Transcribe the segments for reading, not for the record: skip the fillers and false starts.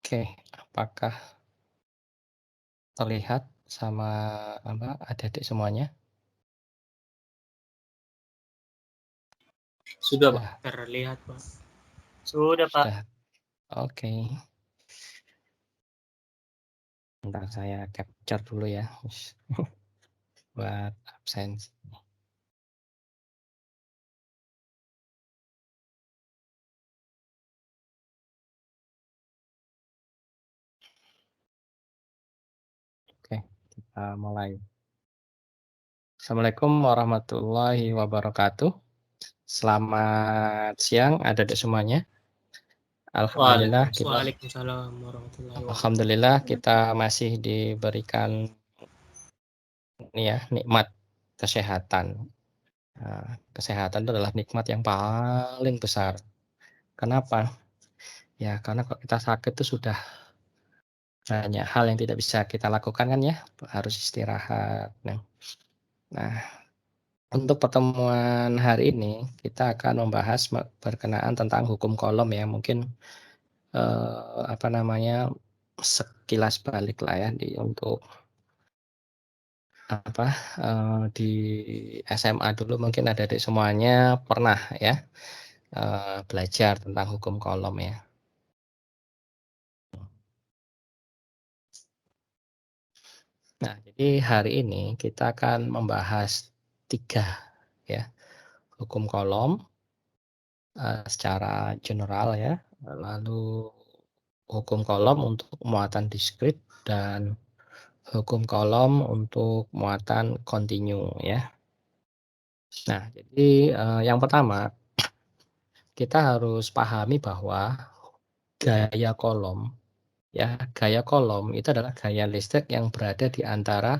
Oke, apakah terlihat sama adik-adik semuanya? Sudah, Pak, Sudah terlihat, Pak. Sudah, Pak. sudah, oke. Bentar saya capture dulu ya, buat absensi. Oke, kita mulai. Assalamualaikum warahmatullahi wabarakatuh. Selamat siang adik-adik semuanya. Alhamdulillah kita Waalaikumsalam warahmatullahi wabarakatuh. alhamdulillah kita masih diberikan ini ya, nikmat kesehatan. Kesehatan itu adalah nikmat yang paling besar. Kenapa? Ya karena kalau kita sakit itu sudah banyak hal yang tidak bisa kita lakukan kan ya, harus istirahat. Nah, untuk pertemuan hari ini kita akan membahas berkenaan tentang hukum kolom ya, mungkin, sekilas balik lah ya untuk di SMA dulu mungkin adik-adik semuanya pernah ya, belajar tentang hukum kolom ya. Nah, jadi hari ini kita akan membahas 3 ya, hukum kolom, secara general ya, lalu hukum kolom untuk muatan diskrit dan hukum kolom untuk muatan kontinu ya. Nah, jadi, yang pertama kita harus pahami bahwa gaya kolom gaya kolom itu adalah gaya listrik yang berada di antara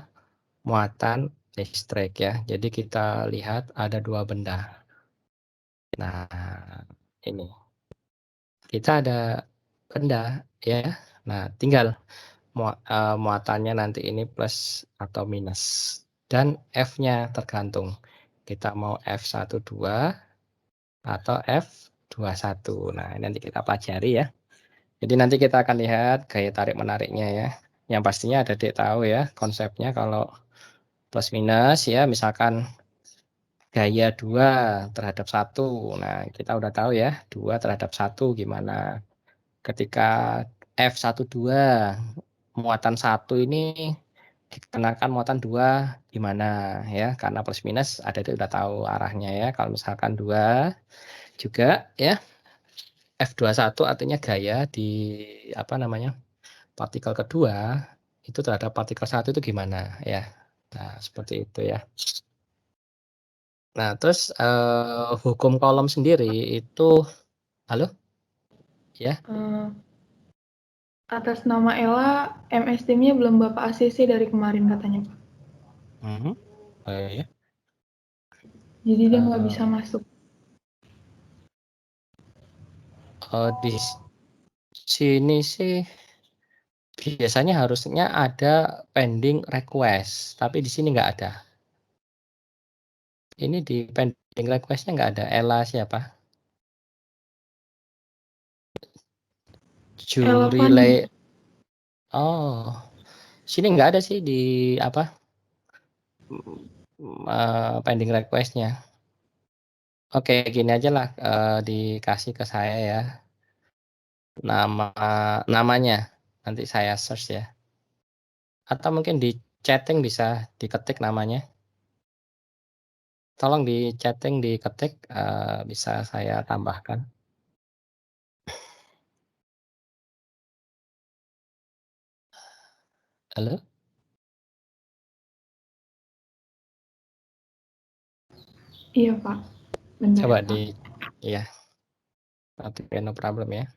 muatan listrik ya. Jadi kita lihat ada 2 benda. Nah, ini, kita ada benda ya. Nah, tinggal muatannya nanti ini plus atau minus dan F-nya tergantung. Kita mau F12 atau F21. Nah, ini nanti kita pelajari ya. Jadi nanti kita akan lihat gaya tarik menariknya ya. Yang pastinya adik-adik tahu ya konsepnya kalau plus minus ya, misalkan gaya 2 terhadap 1. Nah, kita udah tahu ya 2 terhadap 1 gimana. Ketika F12 muatan 1 ini dikenakan muatan 2 gimana ya, karena plus minus adik-adik udah tahu arahnya ya. Kalau misalkan 2 juga ya, F21 artinya gaya di partikel kedua itu terhadap partikel 1 itu gimana ya. Nah, seperti itu ya. Nah, terus, hukum kolom sendiri itu halo? Ya? Atas nama Ella, MS Team-nya belum Bapak ACC dari kemarin katanya, Pak. Mhm. Ya. Jadi dia nggak bisa masuk. Di sini sih biasanya harusnya ada pending request, tapi di sini nggak ada. Ini di pending request-nya nggak ada. Ella siapa? Ella Juri Fani. oh, sini nggak ada sih di pending request-nya. Oke, gini aja lah, dikasih ke saya ya, namanya, nanti saya search ya. Atau mungkin di chatting bisa diketik namanya. Tolong di chatting diketik, bisa saya tambahkan. Halo? Iya, Pak. Bentar Coba ya, Pak. iya, oke, no problem ya.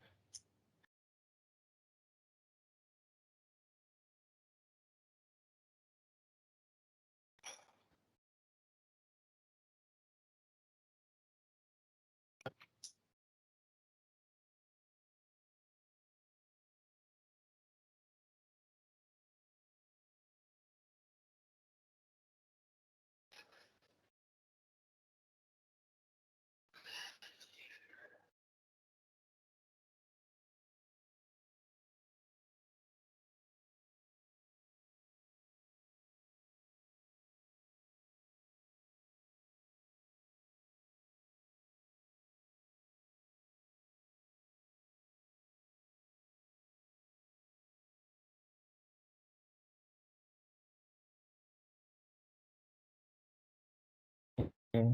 Halo?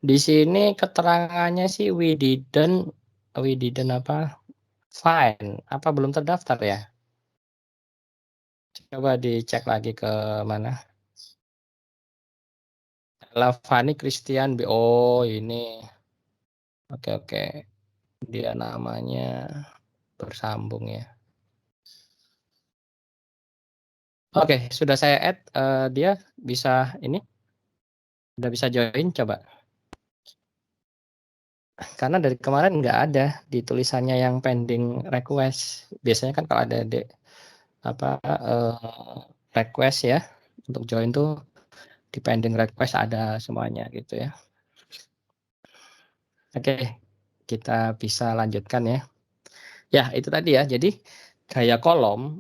Di sini keterangannya sih we didn't apa, fine, apa belum terdaftar ya? Coba dicek lagi ke mana. Lavani Christian oh ini. Oke. Dia namanya bersambung ya. Oke, sudah saya add, dia bisa ini, udah bisa join coba. Karena dari kemarin nggak ada di tulisannya yang pending request. Biasanya kan kalau ada request ya, untuk join tuh di pending request ada semuanya gitu ya. Oke, kita bisa lanjutkan ya. Ya itu tadi ya, jadi gaya kolom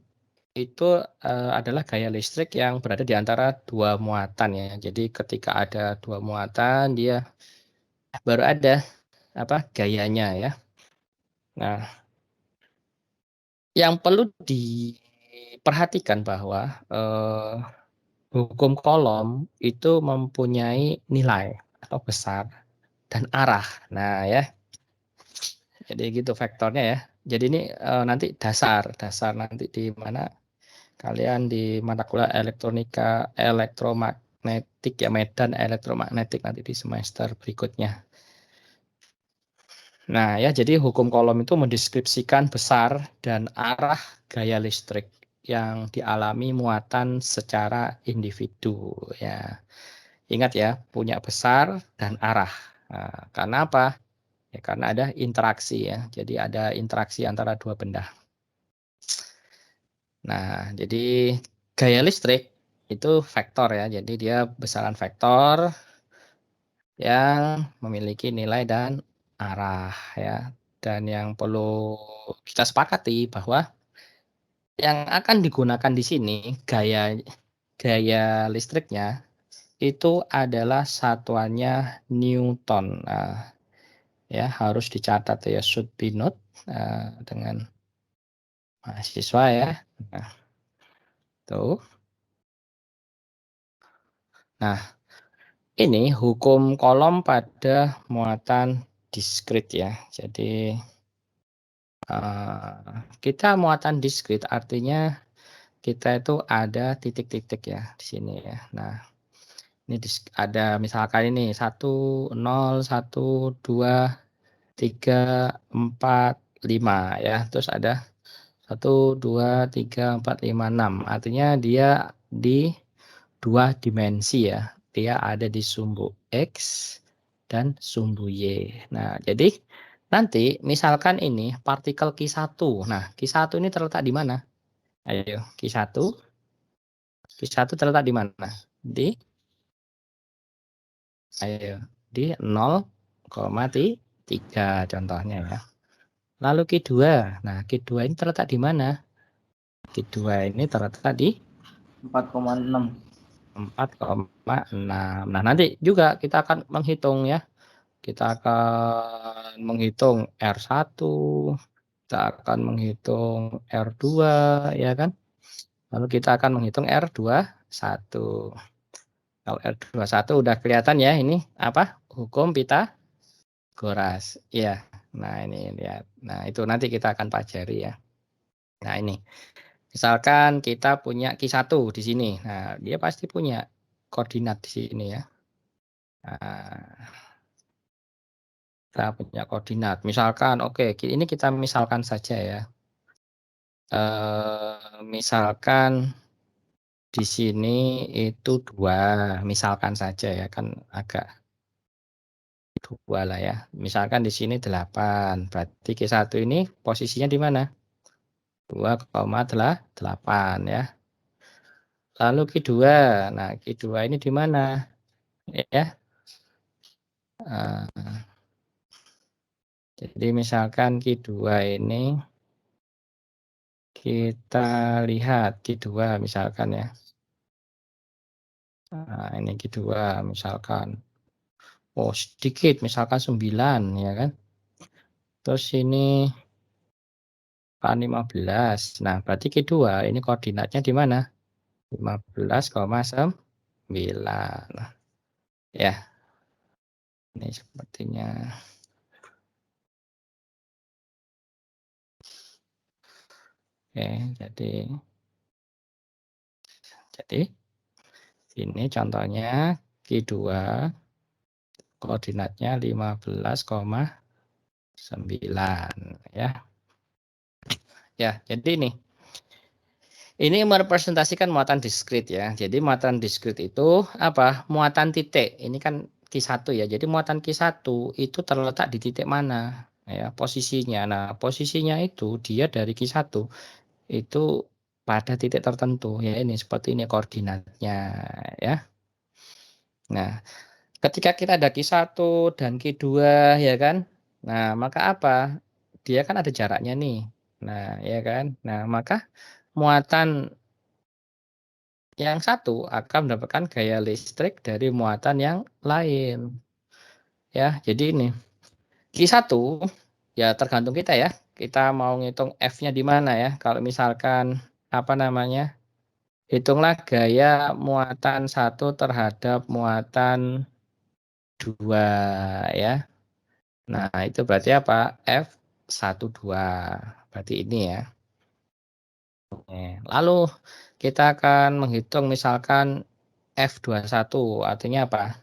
itu, adalah gaya listrik yang berada di antara 2 muatan ya. Jadi ketika ada 2 muatan dia baru ada gayanya ya. Nah, yang perlu diperhatikan bahwa, hukum kolom itu mempunyai nilai atau besar dan arah. Nah ya, jadi gitu vektornya ya. Jadi ini, nanti dasar nanti di mana kalian di mata kuliah elektromagnetik ya, medan elektromagnetik nanti di semester berikutnya. Nah ya, jadi hukum kolom itu mendeskripsikan besar dan arah gaya listrik yang dialami muatan secara individu ya. Ingat ya, punya besar dan arah. Nah, karena apa? Ya karena ada interaksi ya. Jadi ada interaksi antara 2 benda. Nah, jadi gaya listrik itu vektor ya. Jadi dia besaran vektor yang memiliki nilai dan arah ya. Dan yang perlu kita sepakati bahwa yang akan digunakan di sini gaya listriknya itu adalah satuannya Newton. Nah, ya harus dicatat ya, should be note dengan mahasiswa ya. Nah, tuh. Nah, ini hukum kolom pada muatan diskrit ya. Jadi kita muatan diskrit artinya kita itu ada titik-titik ya di sini ya. Nah, ini ada misalkan ini 1, 0, 1, 2, 3, 4, 5 ya. Terus ada 1, 2, 3, 4, 5, 6. Artinya dia di 2 dimensi ya. Dia ada di sumbu X dan sumbu Y. Nah, jadi nanti misalkan ini partikel Q1. Nah, Q1 ini terletak di mana? Ayo, Q1 terletak di mana? Di 0,3 contohnya ya. Lalu Q2. Nah, Q2 ini terletak di mana? Q2 ini terletak di 4,6. 4,6. Nah, nanti juga kita akan menghitung ya. Kita akan menghitung R1, kita akan menghitung R2 ya kan. Lalu kita akan menghitung R21. Kalau R21 udah kelihatan ya ini apa? Hukum Pythagoras. Iya. Nah, ini lihat. Nah, itu nanti kita akan pelajari ya. Nah, ini. Misalkan kita punya Q1 di sini. Nah, dia pasti punya koordinat di sini ya. Nah, kita punya koordinat. Misalkan oke, ini kita misalkan saja ya. Misalkan di sini itu 2, misalkan saja ya, kan agak 2 lah ya. Misalkan di sini 8, berarti Q1 ini posisinya di mana? 2,8 ya. Lalu Q2, nah Q2 ini di mana? Ya. Jadi misalkan Q2 ini kita lihat Q2 misalkan ya. Nah, ini Q2 misalkan. Oh, sedikit, misalkan 9 ya kan. Terus ini kan 15. Nah, berarti Q2 ini koordinatnya di mana? 15,9. Ya, ini sepertinya. Oke, jadi ini contohnya Q2 koordinatnya 15,9 ya. Ya, jadi ini merepresentasikan muatan diskrit ya. Jadi muatan diskrit itu apa? Muatan titik. Ini kan Q1 ya. Jadi muatan Q1 itu terletak di titik mana? Ya, posisinya. Nah, posisinya itu dia dari Q1 itu pada titik tertentu ya, ini seperti ini koordinatnya ya. Nah, ketika kita ada Q1 dan Q2 ya kan. Nah, maka apa? Dia kan ada jaraknya nih. Nah, ya kan. Nah, maka muatan yang satu akan mendapatkan gaya listrik dari muatan yang lain. Ya, jadi ini Q1 ya tergantung kita ya. Kita mau ngitung F-nya di mana ya. Kalau misalkan apa namanya? Hitunglah gaya muatan 1 terhadap muatan 2 ya. Nah, itu berarti apa? F12. Berarti ini ya. Lalu kita akan menghitung misalkan F21, artinya apa?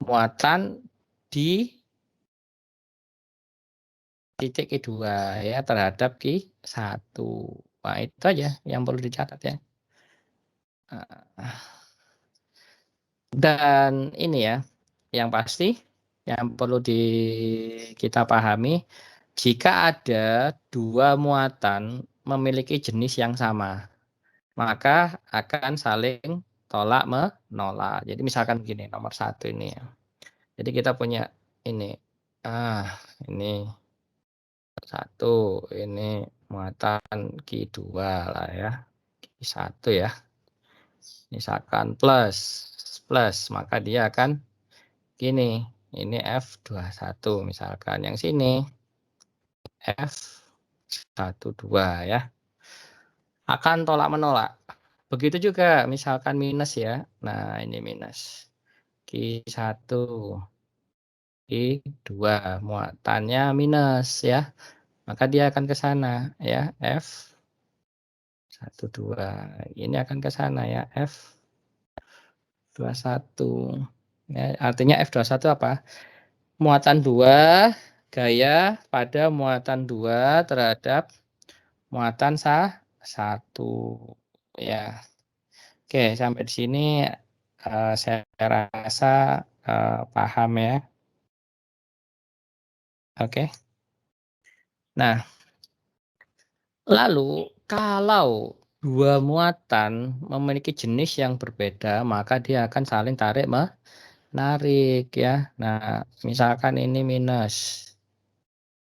Muatan di titik Q2 ya terhadap Q1. Nah, itu aja yang perlu dicatat ya. Dan ini ya, yang pasti yang perlu kita pahami, jika ada 2 muatan memiliki jenis yang sama, maka akan saling tolak menolak. Jadi misalkan begini, nomor 1 ini ya. Jadi kita punya ini, ini 1, ini muatan Q2 lah ya, Q1 ya. Misalkan plus, maka dia akan gini, ini F21 misalkan, yang sini F12 ya. Akan tolak menolak. Begitu juga misalkan minus ya. Nah, ini minus. Q1, Q2 muatannya minus ya. Maka dia akan ke sana ya, F12. Ini akan ke sana ya, F21. Ya, artinya F21 apa? Muatan 2 gaya pada muatan 2 terhadap muatan 1 ya. Oke, sampai di sini saya rasa paham ya. Oke. Nah, lalu kalau 2 muatan memiliki jenis yang berbeda, maka dia akan saling tarik menarik ya. Nah, misalkan ini minus,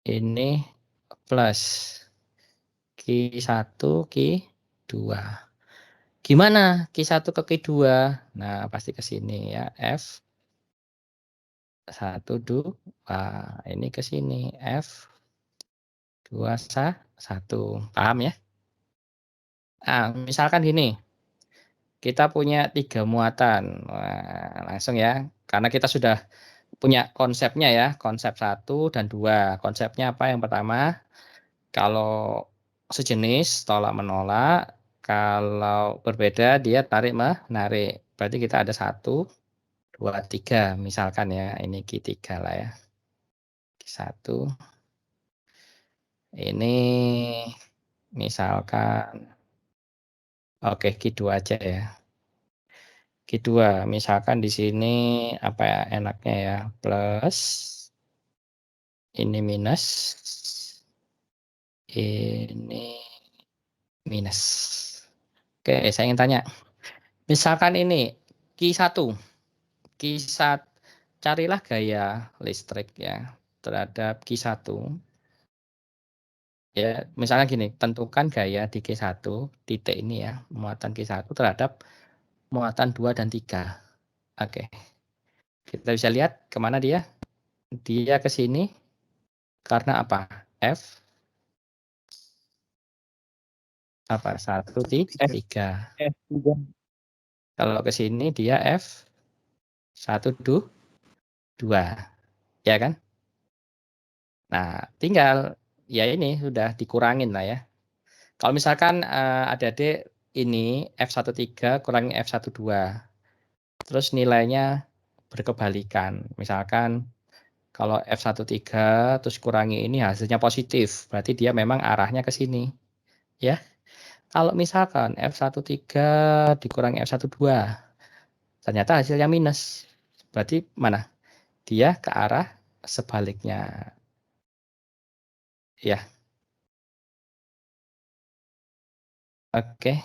ini plus, Q1, Q2. Gimana Q1 ke Q2? Nah, pasti ke sini ya, F12. Ini ke sini, F21. Paham ya? Misalkan gini, kita punya 3 muatan. Wah, langsung ya, karena kita sudah punya konsepnya ya, konsep 1 dan 2. Konsepnya apa? Yang pertama, kalau sejenis tolak menolak, kalau berbeda dia tarik menarik. Berarti kita ada 1, 2, 3 misalkan ya, ini Q3 lah ya. Q1. Ini misalkan oke Q2 aja ya. Q2 misalkan di sini apa ya enaknya ya, plus, ini minus, ini minus. Oke, saya ingin tanya, misalkan ini Q1, carilah gaya listrik ya terhadap Q1. Ya, misalnya gini, tentukan gaya di Q1 titik ini ya, muatan Q1 terhadap muatan 2 dan 3. Oke. Kita bisa lihat kemana dia? Dia ke sini karena apa? F apa? 1, 3. F3. Kalau ke sini dia F 1, 2, ya kan? Nah, tinggal ya ini sudah dikurangin lah ya. Kalau misalkan adik-adik ini F13 kurangi F12, terus nilainya berkebalikan. Misalkan kalau F13 terus kurangi ini hasilnya positif, berarti dia memang arahnya ke sini, ya. Kalau misalkan F13 dikurangi F12, ternyata hasilnya minus, berarti mana? Dia ke arah sebaliknya, ya. Oke.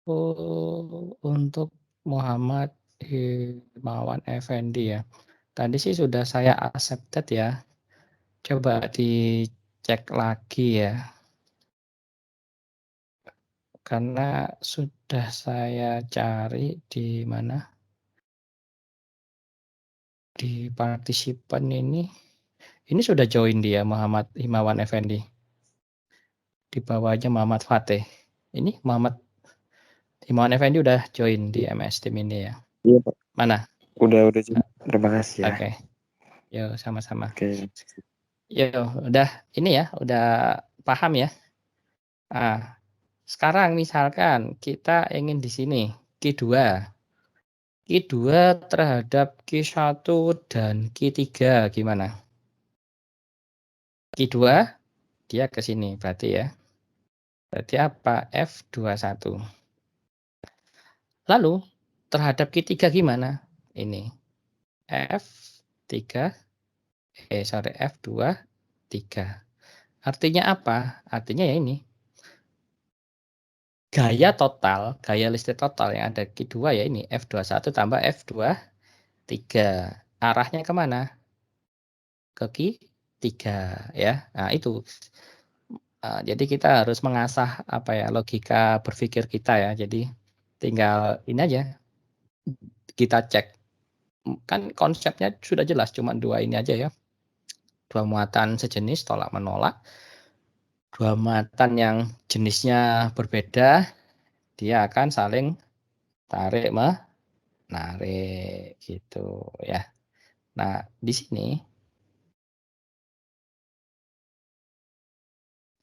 Untuk Muhammad Himawan Effendi ya. Tadi sih sudah saya accepted ya. Coba dicek lagi ya. Karena sudah saya cari di mana? Di partisipan ini. Ini sudah join dia Muhammad Himawan Effendi. Di bawahnya Muhammad Fateh. Ini Muhammad Himawan Effendi udah join di MS Team ini ya. Iya, Pak. Mana? Udah. Terima kasih ya. Oke. Yuk, sama-sama. Oke. Yuk, udah ini ya, udah paham ya. Nah, sekarang misalkan kita ingin di sini Q2. Q2 terhadap Q1 dan Q3 gimana? Q2 dia ke sini berarti ya. Berarti apa? F21. Lalu terhadap Q3 gimana? Ini F3 F23. Artinya apa? Artinya ya ini. Gaya listrik total yang ada Q2 ya ini F21 tambah F23. Arahnya kemana? Ke Q3 ya. Nah, itu. Jadi kita harus mengasah apa ya, logika berpikir kita ya. Jadi tinggal ini aja kita cek. Kan konsepnya sudah jelas, cuma 2 ini aja ya. 2 muatan sejenis tolak menolak. 2 muatan yang jenisnya berbeda, dia akan saling tarik menarik gitu ya. Nah, di sini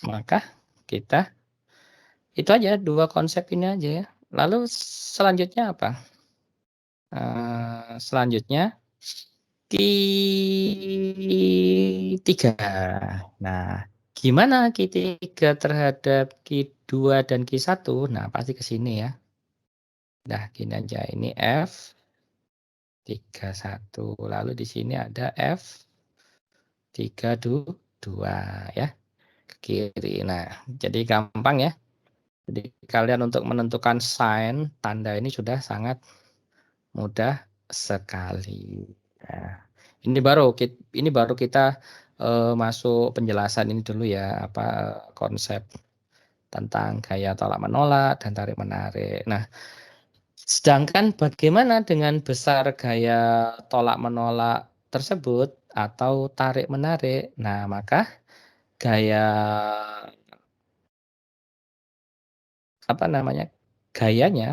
maka kita itu aja 2 konsep ini aja ya. Lalu selanjutnya apa? Selanjutnya Q3. Nah, gimana Q3 terhadap Q2 dan Q1? Nah, pasti ke sini ya. Nah, gini aja, ini F31, lalu di sini ada F32 ya, ke kiri. Nah, jadi gampang ya. Jadi kalian untuk menentukan sign tanda ini sudah sangat mudah sekali. Nah, ini baru kita masuk penjelasan ini dulu ya, konsep tentang gaya tolak menolak dan tarik menarik. Nah, sedangkan bagaimana dengan besar gaya tolak menolak tersebut atau tarik menarik? Nah, maka gayanya,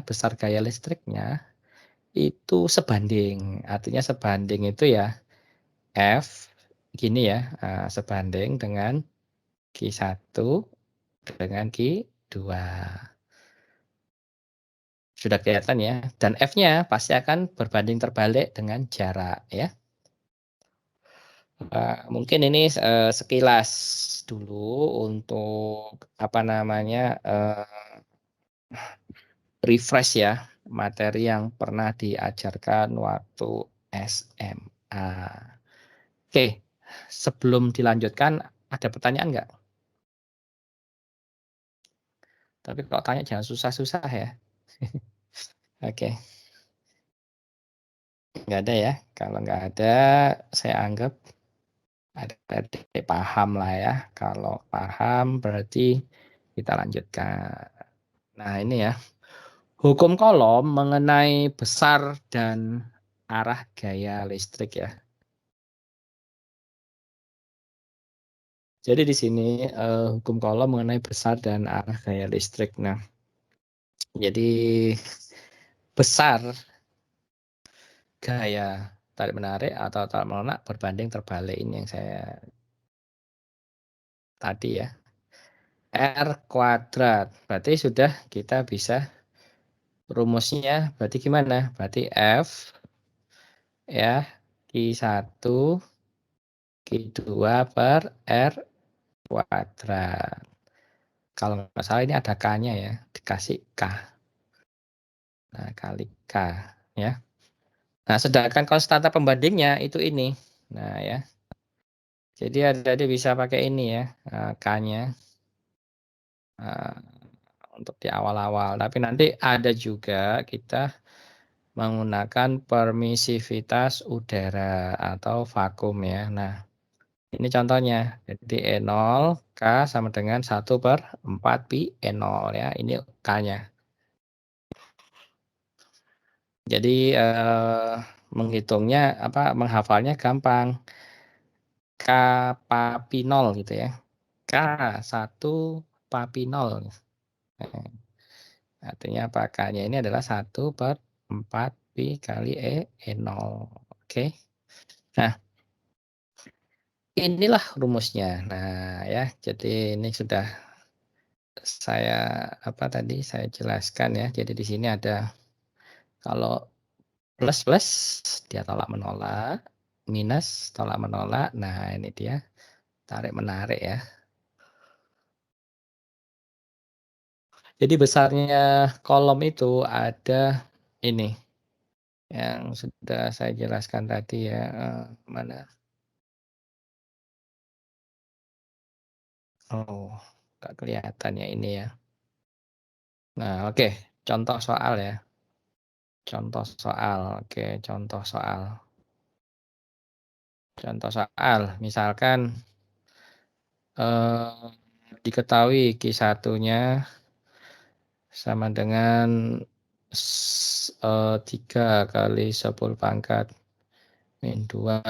besar gaya listriknya itu sebanding. Artinya sebanding itu ya F gini ya, sebanding dengan Q1 dengan Q2. Sudah kelihatan ya, dan F-nya pasti akan berbanding terbalik dengan jarak ya. Mungkin ini sekilas dulu untuk apa namanya refresh ya materi yang pernah diajarkan waktu SMA. Oke, sebelum dilanjutkan ada pertanyaan nggak? Tapi kalau tanya jangan susah-susah ya. Oke, nggak ada ya. Kalau nggak ada, saya anggap adik-adik paham lah ya. Kalau paham berarti kita lanjutkan. Nah ini ya, hukum Coulomb mengenai besar dan arah gaya listrik ya. Jadi di sini hukum Coulomb mengenai besar dan arah gaya listrik. Nah, jadi besar gaya tarik menarik atau tarik menolak berbanding terbalik ini yang saya tadi ya. R kuadrat. Berarti sudah kita bisa rumusnya berarti gimana? Berarti F ya Q1 Q2 per R kuadrat. Kalau nggak salah ini ada K-nya ya, dikasih K. Nah, kali K ya. Nah, sedangkan konstanta pembandingnya itu ini. Nah, ya. Jadi adik-adik bisa pakai ini ya, K-nya. Untuk di awal-awal. Tapi nanti ada juga kita menggunakan permisivitas udara atau vakum ya. Nah, ini contohnya. Jadi E0 K sama dengan 1/4 pi E0 ya. Ini K-nya. Jadi menghitungnya menghafalnya gampang. K papi 0 gitu ya. K1 papi 0. Nah, artinya apa? K-nya ini adalah 1/4 pi kali E0. Oke. Nah, inilah rumusnya. Nah, ya. Jadi ini sudah saya saya jelaskan ya. Jadi di sini ada kalau plus dia tolak menolak, minus tolak menolak. Nah, ini dia tarik menarik ya. Jadi besarnya kolom itu ada ini yang sudah saya jelaskan tadi ya. Mana? Oh, nggak kelihatan ya ini ya. Nah, oke. Contoh soal ya. Contoh soal. Oke, contoh soal. Contoh soal. Misalkan diketahui Q1-nya sama dengan 3 kali 10 pangkat min 2.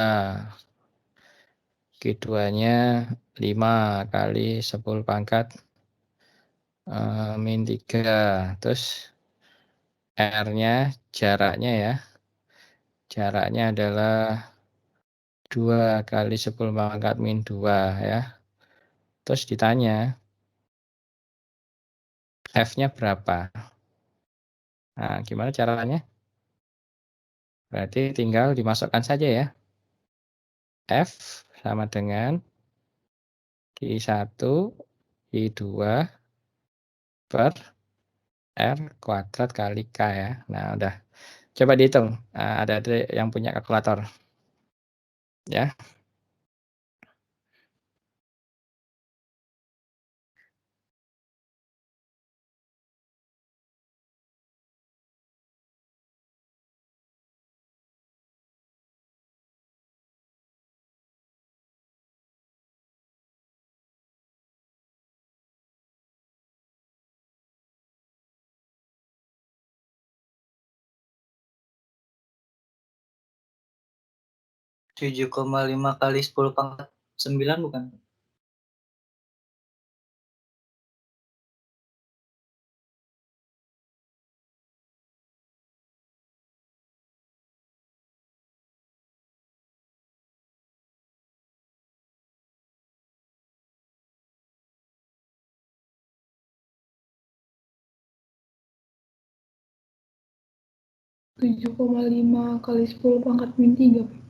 Q2-nya 5 kali 10 pangkat min 3. Terus R-nya jaraknya ya. Jaraknya adalah 2 kali 10 pangkat min 2 ya. Terus ditanya F-nya berapa? Nah, gimana caranya? Berarti tinggal dimasukkan saja ya. F sama dengan Q1 Q2 per R kuadrat kali K ya. Nah, udah. Coba dihitung. Ada yang punya kalkulator. Ya. Tujuh koma lima kali 10 pangkat 9 bukan? Tujuh koma lima kali 10 pangkat min 3.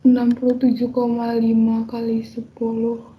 67,5 kali 10.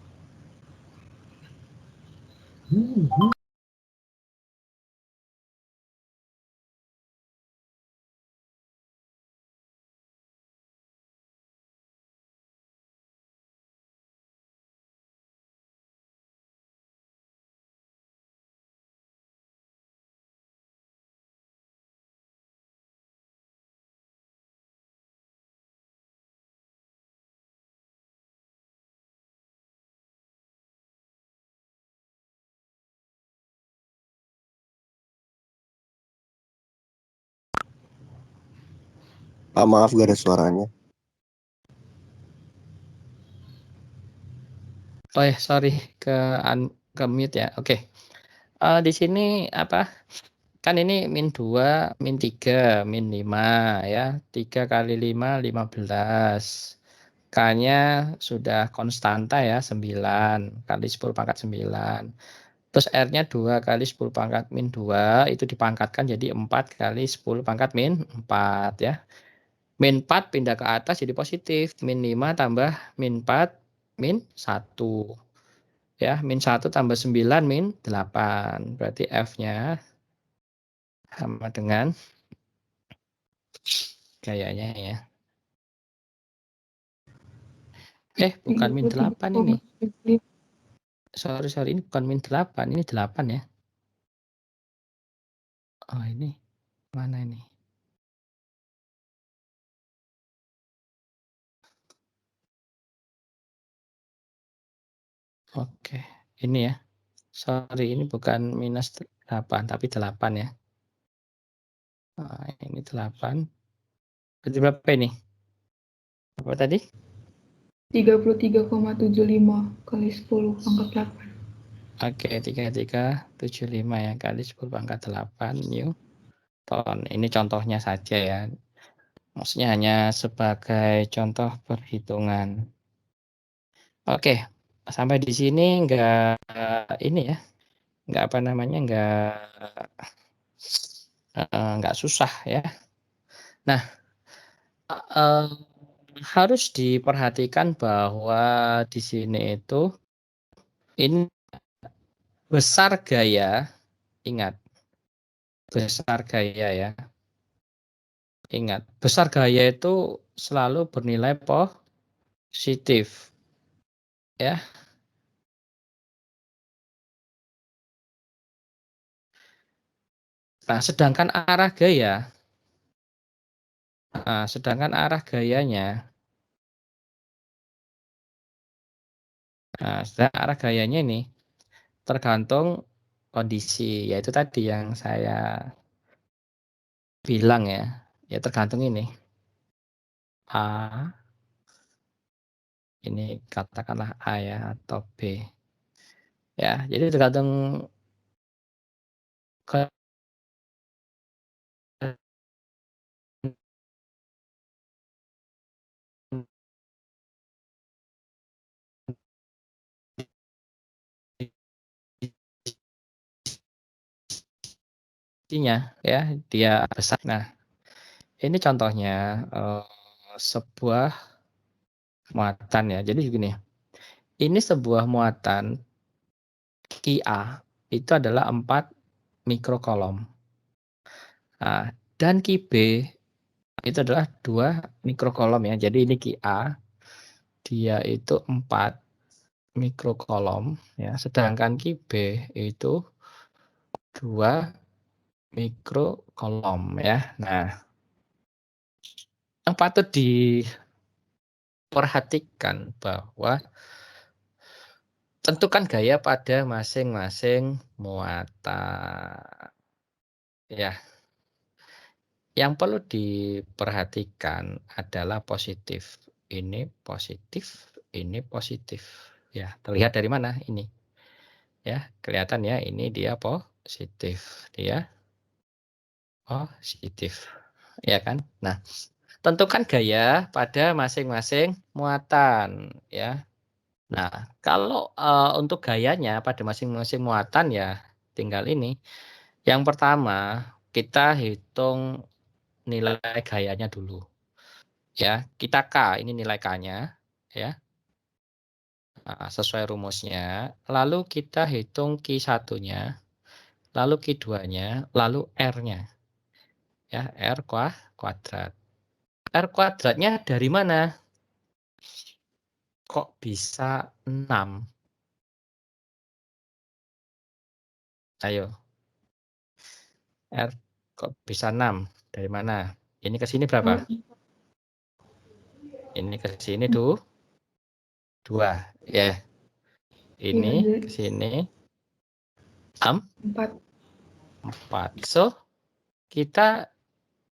Pak, maaf gak ada suaranya. Oh ya, sorry ke mute ya. Oke. Di sini apa? Kan ini min 2, min 3, min 5 ya. 3 kali 5, 15. K-nya sudah konstanta ya, 9 kali 10 pangkat 9. Terus R-nya 2 kali 10 pangkat min 2, itu dipangkatkan jadi 4 kali 10 pangkat min 4 ya. Min 4 pindah ke atas jadi positif. Min 5 tambah min 4, min 1. Ya, min 1 tambah 9, min 8. Berarti F-nya sama dengan gayanya ya. Bukan min 8 ini. 33,75. Sorry, ini bukan min 8, ini 8 ya. Oh, ini mana ini? Oke, ini ya. Sorry, ini bukan minus 8, tapi 8 ya. Nah, ini 8. Berarti berapa ini? Apa tadi? 33,75 kali 10 pangkat 8. Oke, 3375 ya kali 10 pangkat 8 Newton. Ini contohnya saja ya. Maksudnya hanya sebagai contoh perhitungan. Oke, sampai di sini ini ya, nggak susah ya. Nah, harus diperhatikan bahwa di sini itu ini besar gaya, ingat besar gaya ya. Ingat, besar gaya itu selalu bernilai positif ya. Nah, sedangkan arah gayanya, arah gayanya ini tergantung kondisi, yaitu tadi yang saya bilang ya, tergantung ini A, ini katakanlah A ya atau B ya, jadi tergantung kondisinya ya, dia besar. Nah, ini contohnya sebuah muatan ya. Jadi begini, ini sebuah muatan QA itu adalah 4 mikrokolom. Nah, dan QB itu adalah 2 mikrokolom ya. Jadi ini QA, dia itu 4 mikrokolom ya. Sedangkan QB itu 2 mikrokolom ya. Nah, yang patut diperhatikan bahwa tentukan gaya pada masing-masing muatan. Ya. Yang perlu diperhatikan adalah positif. Ini positif, ini positif. Ya, terlihat dari mana ini? Ya, kelihatan ya, ini dia positif. Dia positif. Ya kan? Nah, tentukan gaya pada masing-masing muatan ya. Nah, kalau untuk gayanya pada masing-masing muatan ya tinggal ini. Yang pertama, kita hitung nilai gayanya dulu. ya, kita K, ini nilai K-nya, ya. Nah, sesuai rumusnya, lalu kita hitung Q1-nya, lalu Q2-nya, lalu R-nya. Ya, R kuadrat. R kuadratnya dari mana? Kok bisa 6? Ayo. R kok bisa 6? Dari mana? Ini ke sini berapa? Ini ke sini tuh 2, ya. Ini Iya, ke sini 4. 4. So, kita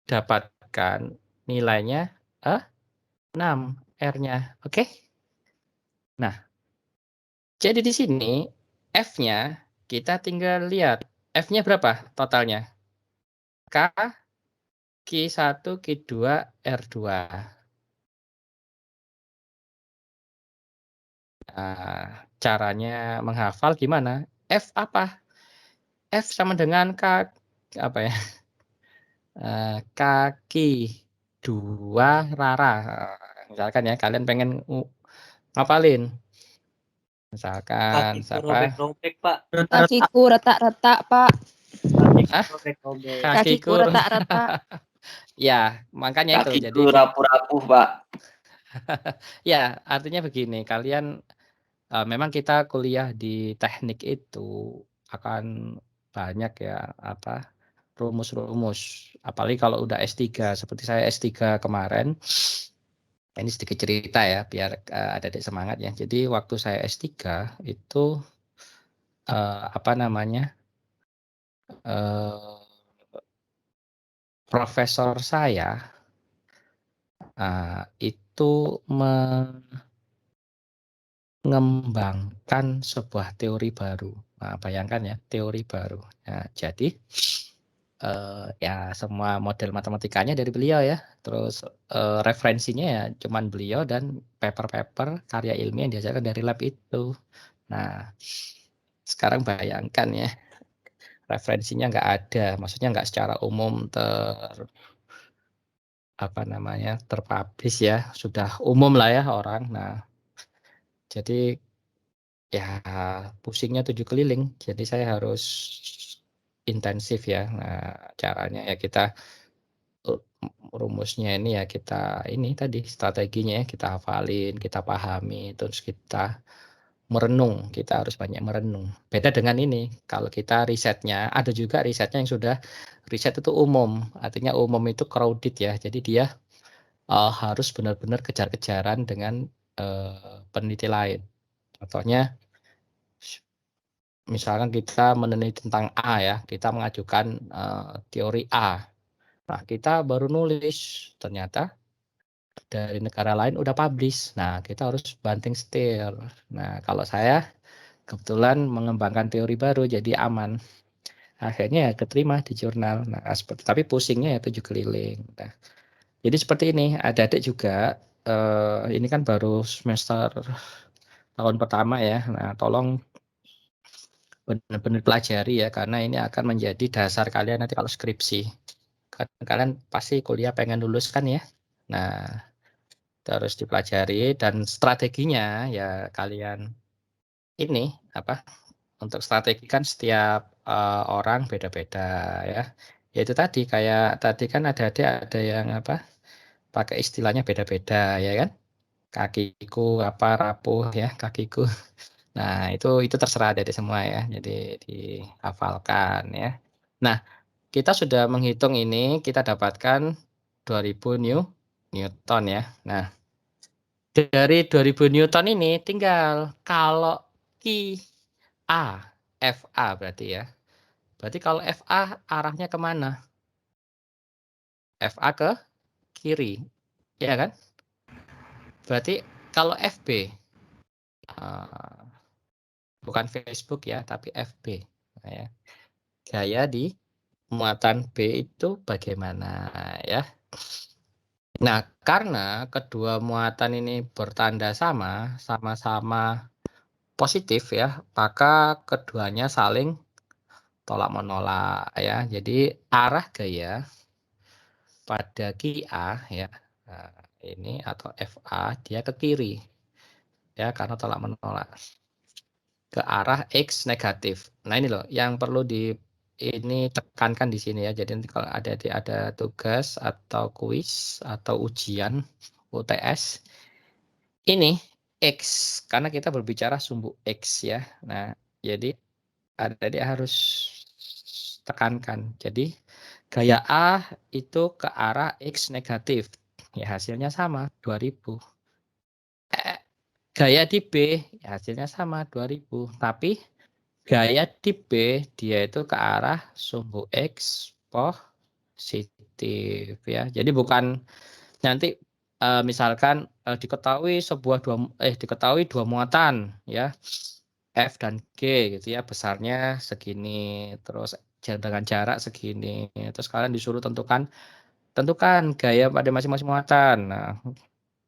dapatkan nilainya 6 R-nya. Oke? Nah, jadi di sini F-nya kita tinggal lihat. F-nya berapa totalnya? K, Q1, Q2, R2. Nah, caranya menghafal gimana? F apa? F sama dengan apa ya? Kaki 2 rara. Misalkan ya, kalian pengen ngapalin. Misalkan Kakiku siapa? robek-robek, Pak. Kakiku retak-retak, Pak. Kakiku Ah? robek-robek. Kakiku retak-retak. Ya, makanya itu. Jadi Kakiku rapuh-rapuh, Pak. ya, artinya begini, kalian memang kita kuliah di teknik itu akan banyak ya apa rumus-rumus. Apalagi kalau udah S3 seperti saya S3 kemarin. Ini sedikit cerita ya biar adik-adik semangat ya. Jadi waktu saya S3 itu apa namanya? Profesor saya itu mengembangkan sebuah teori baru. Nah, bayangkan ya, teori baru. Nah, jadi ya semua model matematikanya dari beliau ya. Terus referensinya ya cuman beliau dan paper-paper karya ilmiah yang diajarkan dari lab itu. Nah, sekarang bayangkan ya, referensinya nggak ada, maksudnya nggak secara umum terpublish ya, sudah umum lah ya orang. Nah, jadi ya pusingnya 7 keliling. Jadi saya harus intensif ya. Nah, caranya ya kita rumusnya ini ya kita ini tadi strateginya ya kita hafalin, kita pahami, terus kita merenung, kita harus banyak merenung. Beda dengan ini, kalau kita risetnya, ada juga risetnya yang sudah riset itu umum, artinya umum itu crowded ya, jadi dia harus benar-benar kejar-kejaran dengan peneliti lain. Contohnya, misalkan kita meneliti tentang A ya, kita mengajukan teori A. Nah, kita baru nulis, ternyata dari negara lain udah publish. Nah, kita harus banting setir. Nah, kalau saya kebetulan mengembangkan teori baru jadi aman. Akhirnya ya keterima di jurnal. Nah, seperti tapi pusingnya ya 7 keliling. Nah, jadi seperti ini, adik-adik juga ini kan baru semester tahun pertama ya. Nah, tolong benar-benar pelajari ya karena ini akan menjadi dasar kalian nanti kalau skripsi. Kan kalian pasti kuliah pengen lulus kan ya. Nah, terus dipelajari dan strateginya ya kalian ini apa? Untuk strategi kan setiap orang beda-beda ya. Ya itu tadi kayak tadi kan ada yang apa? Pakai istilahnya beda-beda ya kan? Kakiku apa rapuh ya kakiku. Nah, itu terserah dari semua ya. Jadi dihafalkan ya. Nah, kita sudah menghitung ini, kita dapatkan 2000 Newton ya. Nah, dari 2000 Newton ini tinggal kalau A, FA berarti ya. Berarti kalau FA arahnya kemana? FA ke kiri, ya kan? Berarti kalau FB, bukan Facebook ya, tapi FB. Nah, ya. Gaya di muatan B itu bagaimana ya? Nah, karena kedua muatan ini bertanda sama, sama-sama positif ya, maka keduanya saling tolak-menolak ya. Jadi arah gaya pada QA ya, Nah, ini atau FA dia ke kiri. Ya, karena tolak menolak. Ke arah X negatif. Nah, ini loh yang perlu ini tekankan di sini ya. Jadi nanti kalau ada tugas atau kuis atau ujian UTS ini X karena kita berbicara sumbu X ya. Nah, jadi dia harus tekankan. Jadi gaya A itu ke arah X negatif. Ya hasilnya sama 2000. Gaya di B ya hasilnya sama 2000. Tapi gaya di B dia itu ke arah sumbu X positif ya. Jadi bukan nanti misalkan diketahui dua muatan ya F dan G gitu ya, besarnya segini, terus dengan jarak segini. Terus kalian disuruh tentukan gaya pada masing-masing muatan.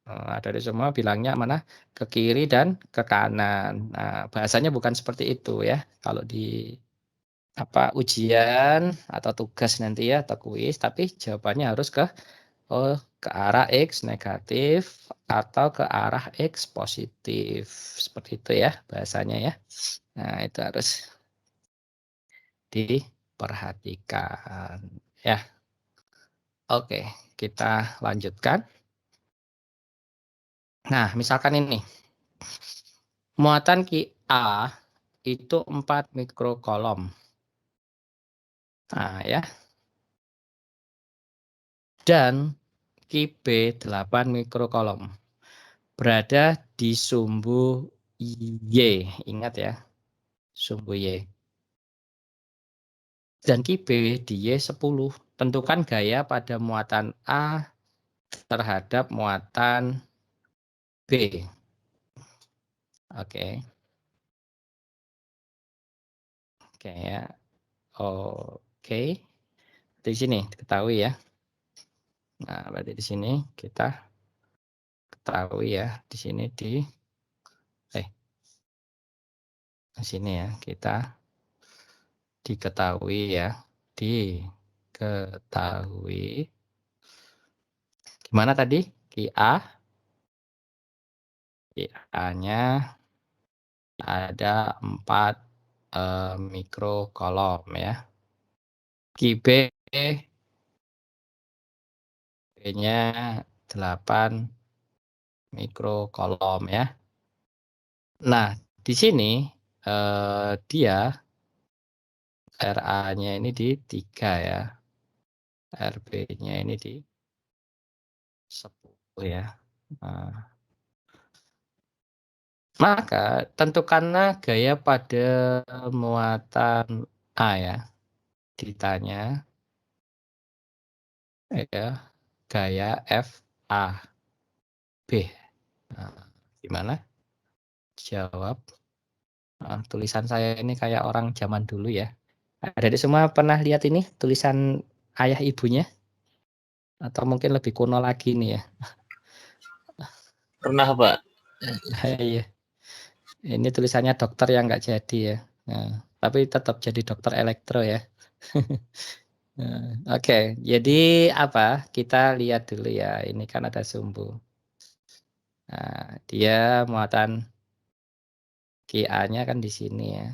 Nah, dari semua bilangnya mana ke kiri dan ke kanan. Nah, bahasanya bukan seperti itu ya. Kalau di ujian atau tugas nanti ya atau kuis, tapi jawabannya harus ke arah X negatif atau ke arah X positif. Seperti itu ya bahasanya ya. Nah, itu harus diperhatikan ya. Oke, kita lanjutkan. Nah, misalkan ini. Muatan QA itu 4 mikrokolom. Nah, ya. Dan QB 8 mikrokolom. Berada di sumbu Y. Ingat ya. Sumbu Y. Dan QB di Y10. Tentukan gaya pada muatan A terhadap muatan B. Oke. Oke ya. Oke. Di sini diketahui ya. Nah, berarti di sini kita ketahui ya. Di sini di sini ya, kita diketahui ya. Diketahui. Gimana tadi? QA. QA-nya ada 4 mikrokolom ya. QB nya 8 mikrokolom ya. Nah, di sini dia RA-nya ini di 3 ya. RB-nya ini di 10 ya. Nah, maka tentukanlah gaya pada muatan A ya. Ditanya ya, gaya FA B. Nah, gimana? Jawab. Tulisan saya ini kayak orang zaman dulu ya. Adik semua pernah lihat ini tulisan ayah ibunya? Atau mungkin lebih kuno lagi nih ya? Pernah, Pak. Iya. Ini tulisannya dokter yang nggak jadi ya. Nah, tapi tetap jadi dokter elektro ya. Oke, jadi apa? Kita lihat dulu ya. Ini kan ada sumbu. Nah, dia muatan QA-nya kan di sini ya.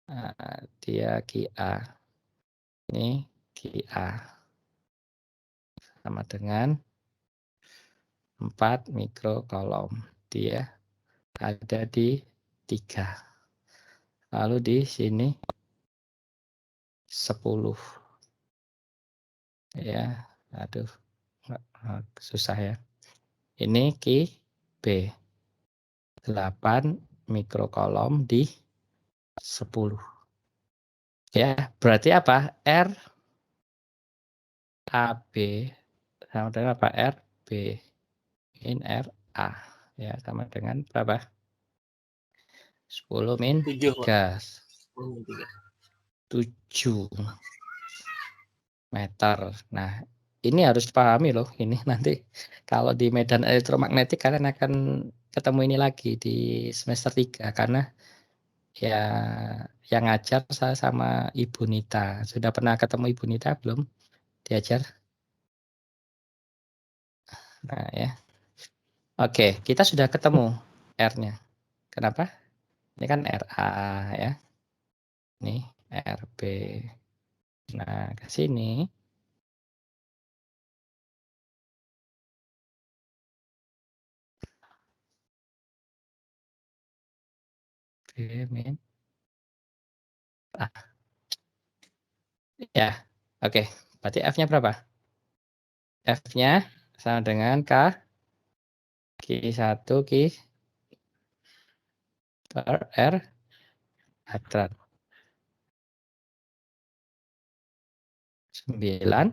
Nah, dia QA. Ini QA. Sama dengan 4 mikrokolom. Dia ada di 3. Lalu di sini 10. Ya, aduh. Susah ya. Ini QB. 8 mikrokolom di 10. Ya, berarti apa? R AB sama dengan apa? RB in RA. Ya, sama dengan berapa? 10 min 7, Pak. 3. 7 meter. Nah, ini harus dipahami loh. Ini nanti kalau di medan elektromagnetik kalian akan ketemu ini lagi di semester 3 karena ya yang ngajar saya sama Ibu Nita. Sudah pernah ketemu Ibu Nita belum? Diajar? Nah, ya. Oke, kita sudah ketemu R-nya. Kenapa? Ini kan RA ya. Nih, RB. Nah, ke sini. B min A. Ya, oke. Berarti F-nya berapa? F-nya sama dengan Q1 Q per R hadrat. 9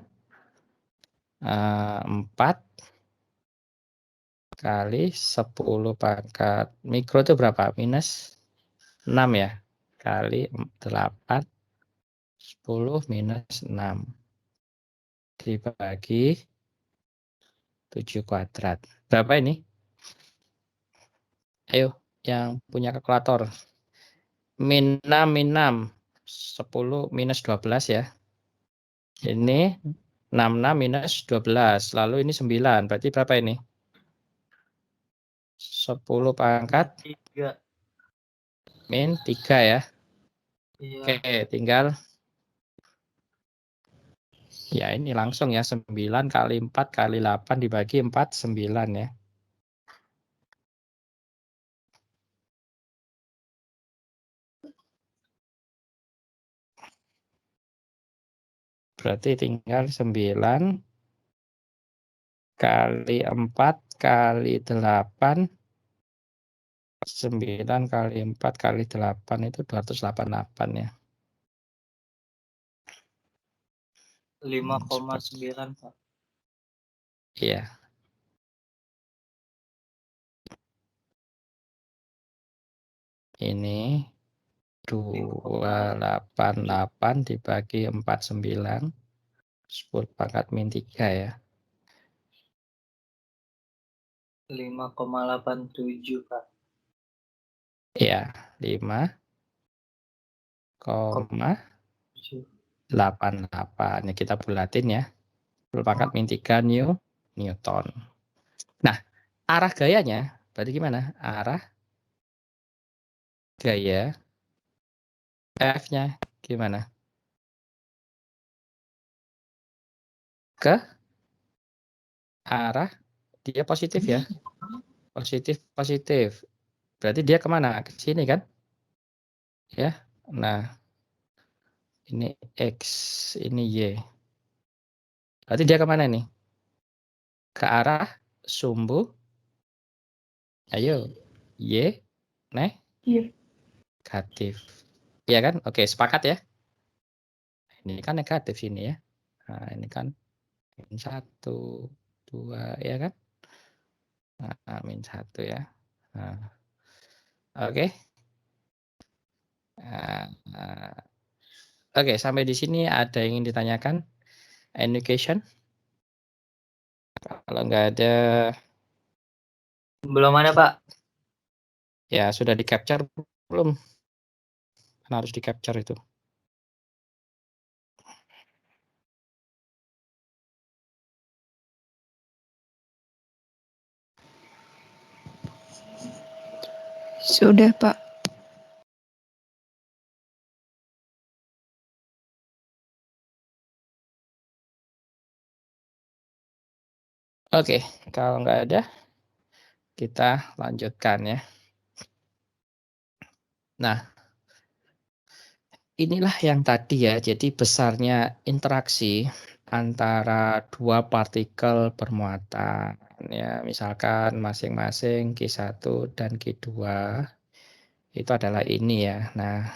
4 kali 10 pangkat mikro itu berapa? Minus 6 ya. Kali 8 10 minus 6 dibagi 7 kuadrat. Berapa ini? Ayo, yang punya kalkulator. Min 6, min 6. 10 minus 12 ya. Ini 66 minus 12. Lalu ini 9. Berarti berapa ini? 10 pangkat 3. min 3 ya. Iya. Oke, tinggal ya ini langsung ya 9 kali 4 kali 8 dibagi 4 9 ya. Berarti tinggal 9 kali 4 kali 8 9 kali 4 kali 8 itu 288 ya. 5,9 Pak. Iya. Ini 288 dibagi 49 10 pangkat min 3 ya. 5,87 Pak. Iya, 5,88. Ini kita bulatin ya. 10 pangkat min 3 Newton. Nah, arah gayanya berarti gimana? Arah gaya F-nya gimana? Ke arah dia positif ya. Positif, positif. Berarti dia kemana? Ke sini kan? Ya. Nah, ini X, ini Y. Berarti dia kemana nih? Ke arah sumbu. Ayo. Y, Iya. negatif. Iya kan? Oke, sepakat ya? Ini kan negatif sini ya. Nah, ini kan min 1, 2, ya kan? Nah, min 1 ya. Nah, oke. Oke, sampai di sini ada yang ingin ditanyakan? Any question? Kalau nggak ada, Belum ada Pak. ya sudah di-capture belum? Kan harus di-capture itu. Sudah, Pak. Oke, kalau nggak ada, kita lanjutkan ya. Nah, inilah yang tadi ya, jadi besarnya interaksi antara dua partikel bermuatan. Ya, misalkan masing-masing Q1 dan Q2 itu adalah ini ya. Nah,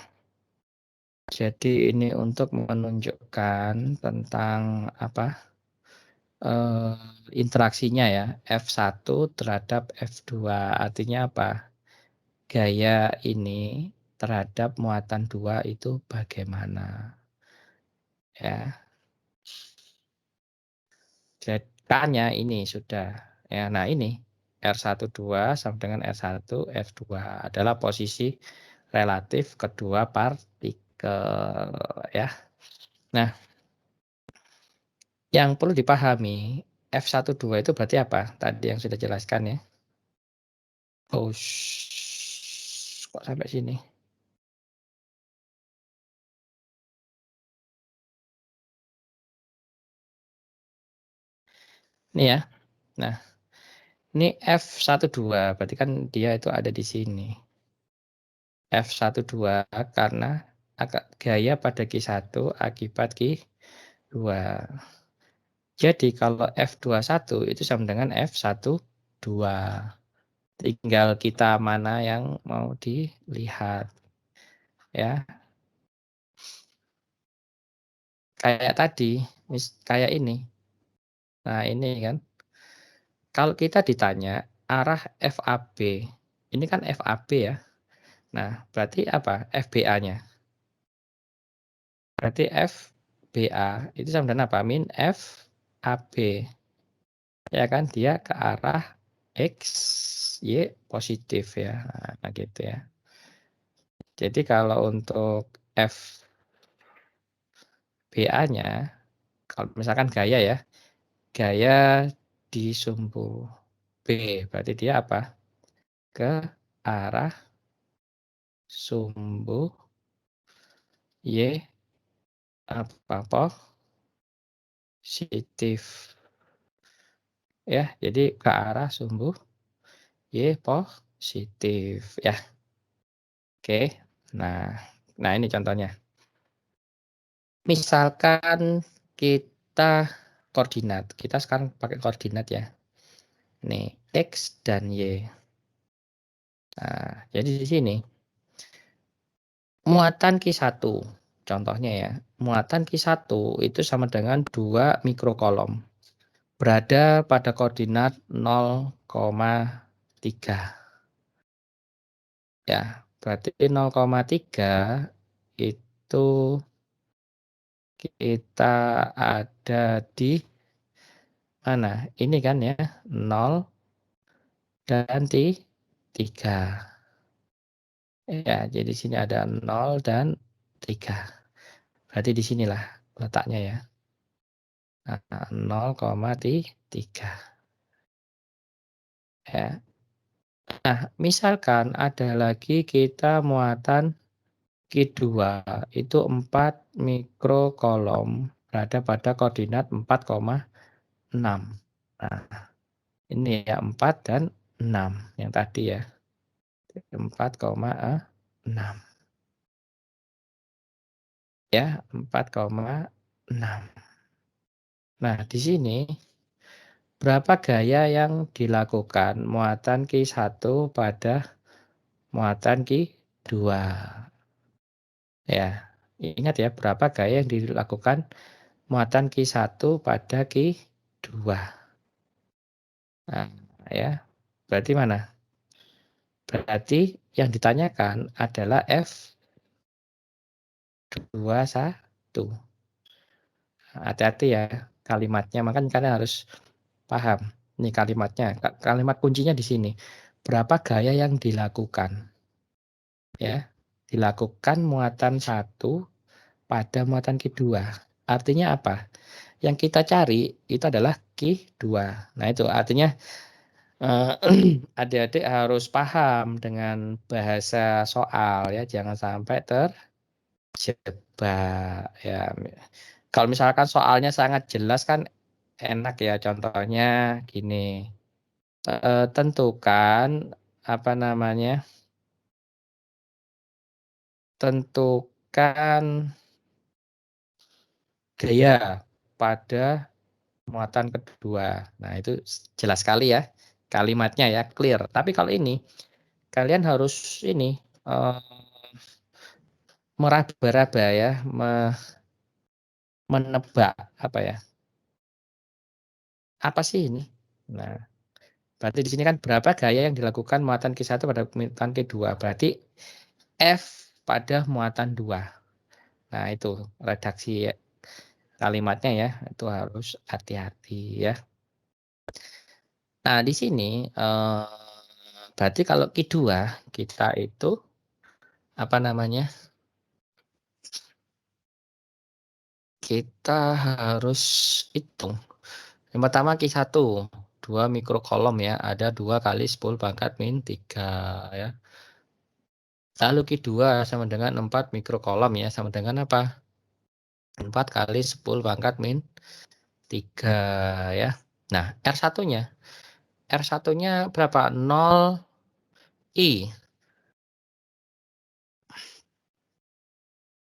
jadi ini untuk menunjukkan tentang apa interaksinya ya F1 terhadap F2. Artinya apa? Gaya ini terhadap muatan 2 itu bagaimana? Ya. K-nya ini sudah. Ya, nah ini R12 sama dengan R1 F2 adalah posisi relatif kedua partikel ya. Nah, yang perlu dipahami F12 itu berarti apa? Tadi yang sudah jelaskan ya. Oh, kok sampai sini? Ini ya. Nah, ini F12 berarti kan dia itu ada di sini. F12 karena gaya pada Q1 akibat Q2. Jadi kalau F21 itu sama dengan F12. Tinggal kita mana yang mau dilihat. Ya. Kayak tadi, kayak ini. Nah, ini kan. Kalau kita ditanya arah FAB, ini kan FAB ya. Nah, berarti apa? FBA-nya. Berarti FBA itu sama dengan apa? Min FAB. Ya kan, dia ke arah X, Y positif ya. Nah, gitu ya. Jadi kalau untuk FBA-nya, kalau misalkan gaya ya, gaya di sumbu B, berarti dia apa? Ke arah sumbu Y apa positif. Ya, jadi ke arah sumbu Y positif ya. Oke. Nah, ini contohnya. Misalkan kita koordinat, kita sekarang pakai koordinat ya. Nih, X dan Y. Nah, jadi di sini muatan Q1 contohnya ya. Muatan Q1 itu sama dengan 2 mikrokolom. Berada pada koordinat 0,3. Ya, berarti 0,3 itu kita ada di mana? Ini kan ya, 0 dan 3. Ya, jadi sini ada 0 dan 3. Berarti di sinilah letaknya ya. Nah, 0,3. Ya. Nah, misalkan ada lagi kita muatan Q2 itu 4 mikrokolom berada pada koordinat 4,6. Nah, ini ya 4 dan 6 yang tadi ya. 4,6. Ya, 4,6. Nah, di sini berapa gaya yang dilakukan muatan Q1 pada muatan Q2? Ya, ingat ya berapa gaya yang dilakukan muatan Q1 pada Q2. Nah, ya. Berarti mana? Berarti yang ditanyakan adalah F21. Hati-hati ya kalimatnya, makanya kalian harus paham. Ini kalimatnya, kalimat kuncinya di sini. Berapa gaya yang dilakukan? Ya, dilakukan muatan 1 pada muatan Q2. Artinya apa? Yang kita cari itu adalah Q2. Nah, itu artinya adik-adik harus paham dengan bahasa soal ya, jangan sampai terjebak ya. Kalau misalkan soalnya sangat jelas kan enak ya, contohnya gini. Tentukan apa namanya? Tentukan gaya pada muatan kedua. Nah, itu jelas sekali ya kalimatnya ya, clear. Tapi kalau ini kalian harus ini meraba-raba ya, menebak apa ya? Apa sih ini? Nah, berarti di sini kan berapa gaya yang dilakukan muatan Q1 pada muatan Q2? Berarti F pada muatan 2. Nah, itu redaksi kalimatnya ya, itu harus hati-hati ya. Nah, di sini berarti kalau Q2 kita itu apa namanya? Kita harus hitung Yang pertama Q1, 2 mikrokolom ya, ada 2 kali 10 pangkat min 3 ya. Lalu Q2 sama dengan 4 mikrokolom ya, sama dengan apa? 4 kali 10 pangkat min 3 ya. Nah, R1-nya. R1-nya berapa? 0 I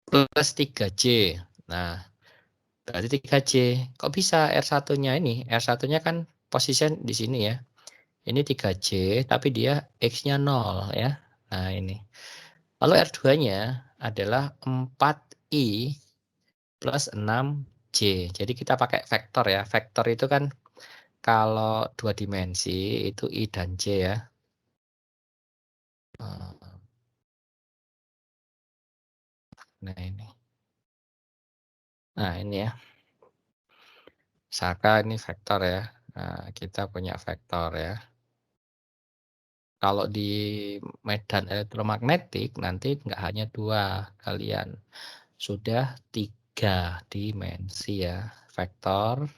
plus 3J. Nah, berarti 3J. Kok bisa R1-nya ini? R1-nya kan position di sini ya. Ini 3J, tapi dia X-nya 0 ya. Nah, ini. Lalu R2-nya adalah 4I plus 6J. Jadi kita pakai vektor ya. Vektor itu kan kalau 2 dimensi itu I dan J ya. Nah, ini. Nah, ini ya. Misalkan ini vektor ya. Nah, kita punya vektor ya. Kalau di medan elektromagnetik nanti nggak hanya 2 kalian. Sudah 3 dimensi ya. Vektor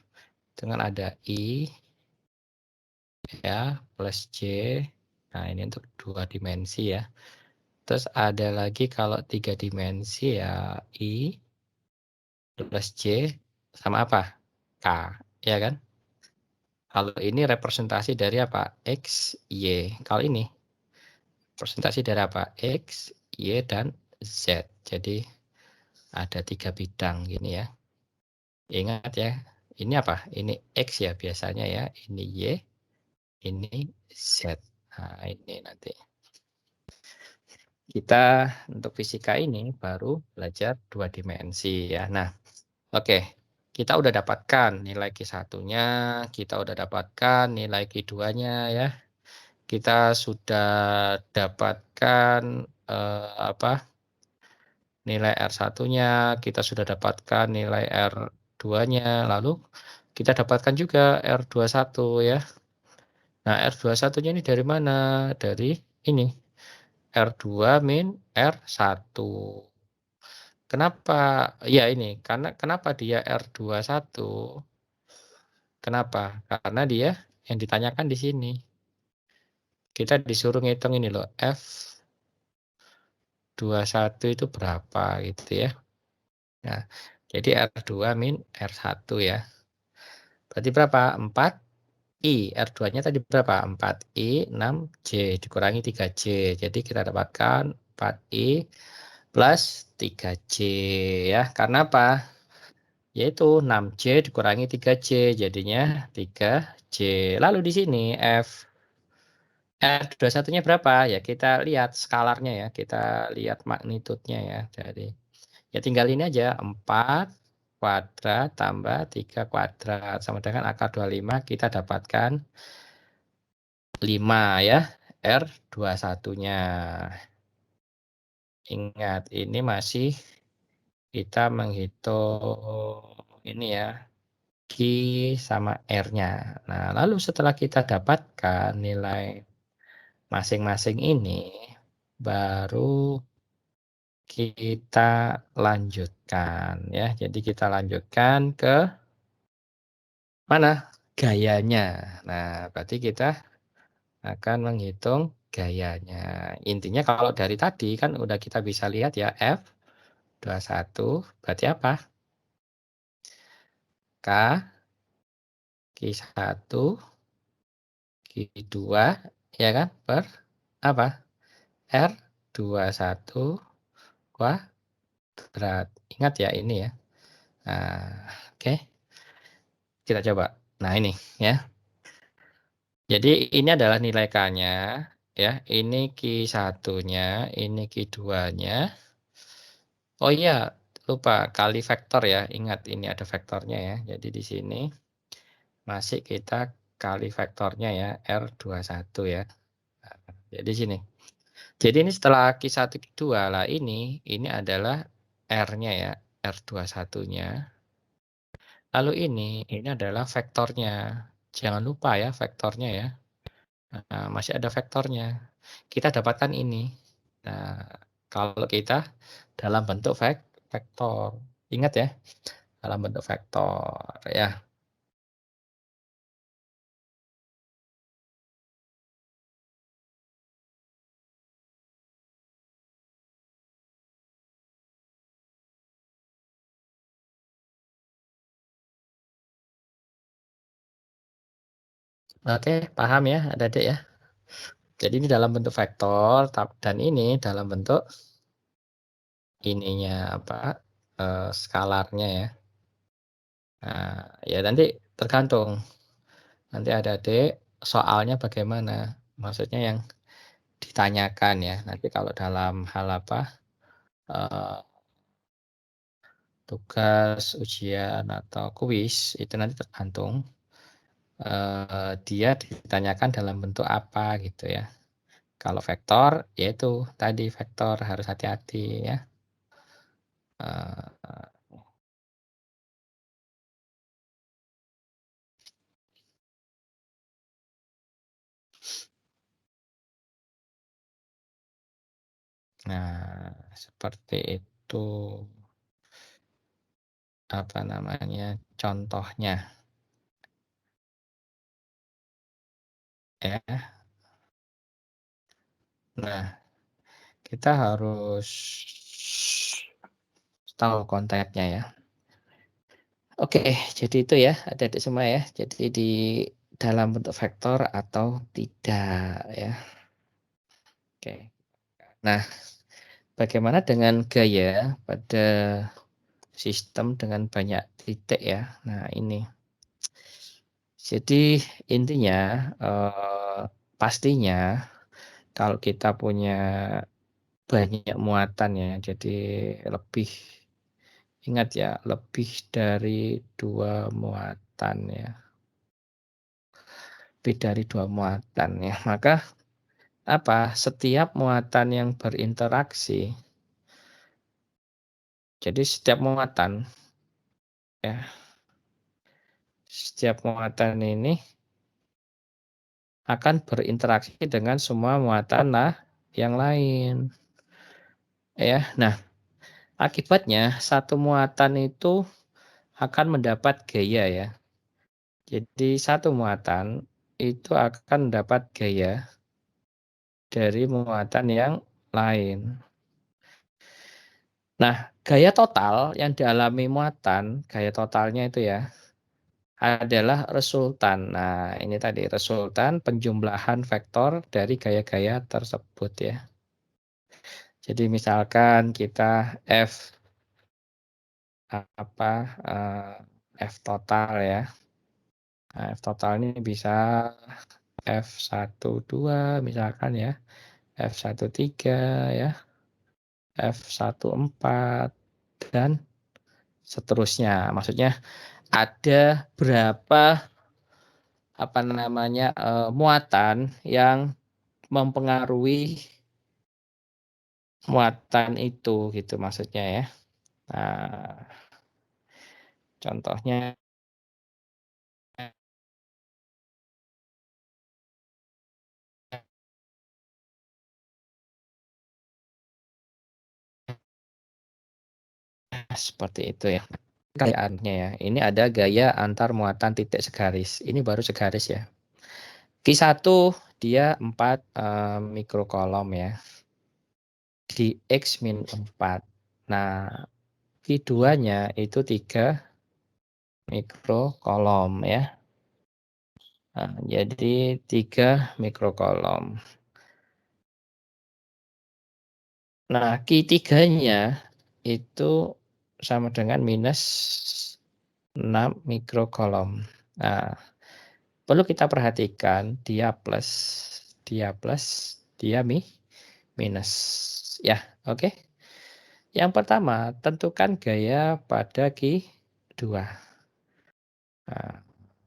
dengan ada I ya plus J. Nah, ini untuk 2 dimensi ya. Terus ada lagi kalau 3 dimensi ya I plus J sama apa? K, ya kan? Kalau ini representasi dari apa? X, Y. Kalau ini representasi dari apa? X, Y, dan Z. Jadi ada 3 bidang gini ya. Ingat ya, ini apa? Ini X ya biasanya ya. Ini Y, ini Z. Nah, ini nanti. Kita untuk fisika ini baru belajar 2 dimensi ya. Nah, oke. Kita udah dapatkan nilai Q1-nya, kita udah dapatkan nilai Q2-nya ya. Kita sudah dapatkan nilai R1-nya, kita sudah dapatkan nilai R2-nya, lalu kita dapatkan juga R21 ya. Nah, R21-nya ini dari mana? Dari ini. R2 min R1. Kenapa? Ya ini, karena kenapa dia R21? Kenapa? Karena dia yang ditanyakan di sini. Kita disuruh ngitung ini loh, F21 itu berapa gitu ya. Nah, jadi R2 min R1 ya. Berarti berapa? 4I. R2-nya tadi berapa? 4I, 6J dikurangi 3J. Jadi kita dapatkan 4I plus 3J ya. Karena apa? Yaitu 6J dikurangi 3J, jadinya 3J. Lalu di sini R21-nya berapa? Ya kita lihat skalarnya ya, kita lihat magnitudenya ya. Jadi ya tinggal ini aja, 4 kuadrat tambah 3 kuadrat sama dengan akar 25, kita dapatkan 5 ya, R21-nya. Ingat, ini masih kita menghitung ini ya, Q sama R-nya. Nah, lalu setelah kita dapatkan nilai masing-masing ini, baru kita lanjutkan ya. Jadi kita lanjutkan ke mana? Gayanya. Nah, berarti kita akan menghitung gayanya. Intinya kalau dari tadi kan udah kita bisa lihat ya, F21 berarti apa? K, Q1, Q2 ya kan? Per apa? R21 kuadrat. Ingat ya ini ya. Nah, oke. Kita coba. Nah, ini ya. Jadi ini adalah nilai K-nya ya. Ini Q1-nya, ini Q2-nya. Oh iya, lupa kali vektor ya. Ingat ini ada vektornya ya. Jadi di sini masih kita kali vektornya ya, R21 ya. Nah, jadi sini. Jadi ini setelah Q1 Q2 lah ini adalah R-nya ya, R21-nya. Lalu ini adalah vektornya. Jangan lupa ya vektornya ya. Nah, masih ada vektornya. Kita dapatkan ini. Nah, kalau kita dalam bentuk vektor. Ingat ya, dalam bentuk vektor ya. Oke, paham ya adik-adik ya? Jadi ini dalam bentuk vektor, dan ini dalam bentuk ininya apa, skalarnya ya. Nah, ya nanti tergantung, nanti adik-adik soalnya bagaimana, maksudnya yang ditanyakan ya. Nanti kalau dalam hal apa, tugas, ujian, atau kuis, itu nanti tergantung, dia ditanyakan dalam bentuk apa gitu ya. Kalau vektor, yaitu tadi vektor harus hati-hati ya. Nah, seperti itu apa namanya, contohnya ya. Nah, kita harus tahu konteksnya ya. Oke, jadi itu ya adik-adik semua ya. Jadi di dalam bentuk vektor atau tidak ya. Oke. Nah, bagaimana dengan gaya pada sistem dengan banyak titik ya. Nah, ini. Jadi intinya pastinya kalau kita punya banyak muatan ya, jadi lebih, ingat ya, lebih dari 2 muatan ya. Lebih dari 2 muatan ya. Maka apa? Setiap muatan yang berinteraksi, jadi setiap muatan ya, setiap muatan ini akan berinteraksi dengan semua muatan yang lain. Ya. Nah, akibatnya satu muatan itu akan mendapat gaya ya. Jadi satu muatan itu akan mendapat gaya dari muatan yang lain. Nah, gaya total yang dialami muatan, gaya totalnya itu ya, adalah resultan. Nah, ini tadi resultan penjumlahan vektor dari gaya-gaya tersebut ya. Jadi misalkan kita F F total ya. Nah, F total ini bisa F12 misalkan ya, F13 ya, F14 dan seterusnya. Maksudnya ada berapa muatan yang mempengaruhi muatan itu gitu maksudnya ya. Nah, contohnya seperti itu ya. Gayaannya ya. Ini ada gaya antar muatan titik segaris. Ini baru segaris ya. Q1 dia 4 mikrokolom ya. Di X-4. Nah, Q2-nya itu 3 mikrokolom ya. Nah, jadi 3 mikrokolom. Nah, Q3-nya itu sama dengan minus 6 mikrokolom. Nah, perlu kita perhatikan dia plus, dia minus. Ya, oke. Yang pertama, tentukan gaya pada Q2. Nah,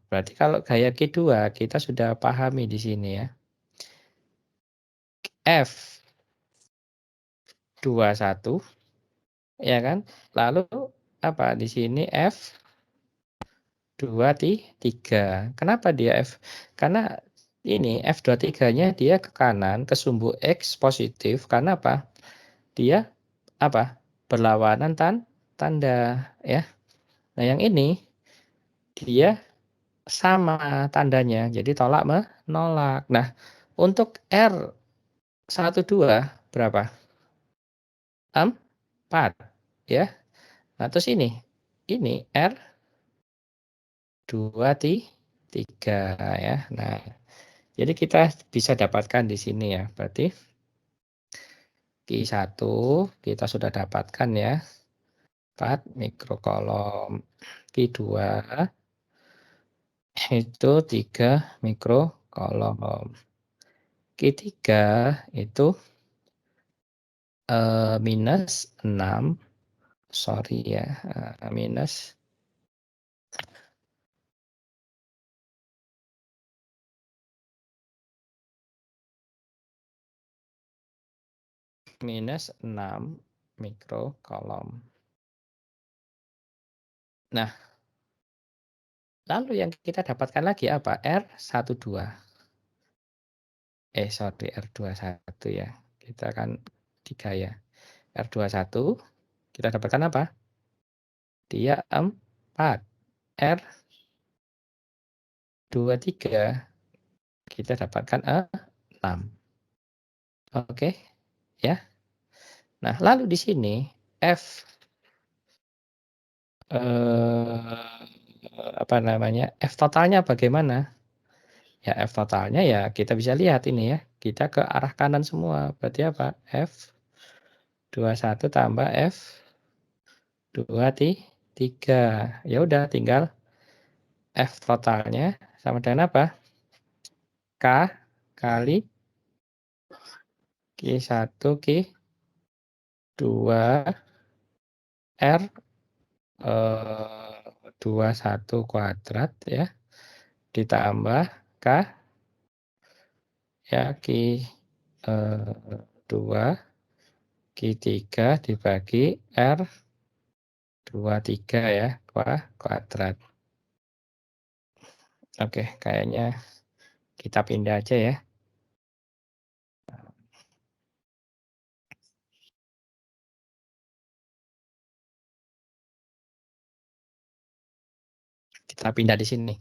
berarti kalau gaya Q2 kita sudah pahami di sini ya. F21 ya kan? Lalu apa di sini F23. Kenapa dia F? Karena ini F23-nya dia ke kanan, ke sumbu X positif karena apa? Dia apa? Berlawanan tanda ya. Nah, yang ini dia sama tandanya, jadi tolak menolak. Nah, untuk R12 berapa? 4 ya. Nah, terus ini R23 3 ya. Nah, jadi kita bisa dapatkan di sini ya. Berarti Q1 kita sudah dapatkan ya. 4 mikrokolom. Q2 itu 3 mikrokolom. Q3 itu minus 6, sorry ya, minus 6 mikrokolom. Nah, lalu yang kita dapatkan lagi apa? R12. Sorry, R21 ya. Kita kan 3 ya. R21 kita dapatkan apa? Dia 4. R23 kita dapatkan 6. Oke, ya. Nah, lalu di sini F apa namanya? F totalnya bagaimana? Ya, F totalnya ya kita bisa lihat ini ya. Kita ke arah kanan semua. Berarti apa? F21 tambah F23. Ya udah tinggal F totalnya sama dengan apa? K kali Q1 Q2 R 21 kuadrat ya ditambah K ya Q2 Q3 dibagi R23 ya kuadrat. Oke, kayaknya kita pindah aja ya. Kita pindah di sini.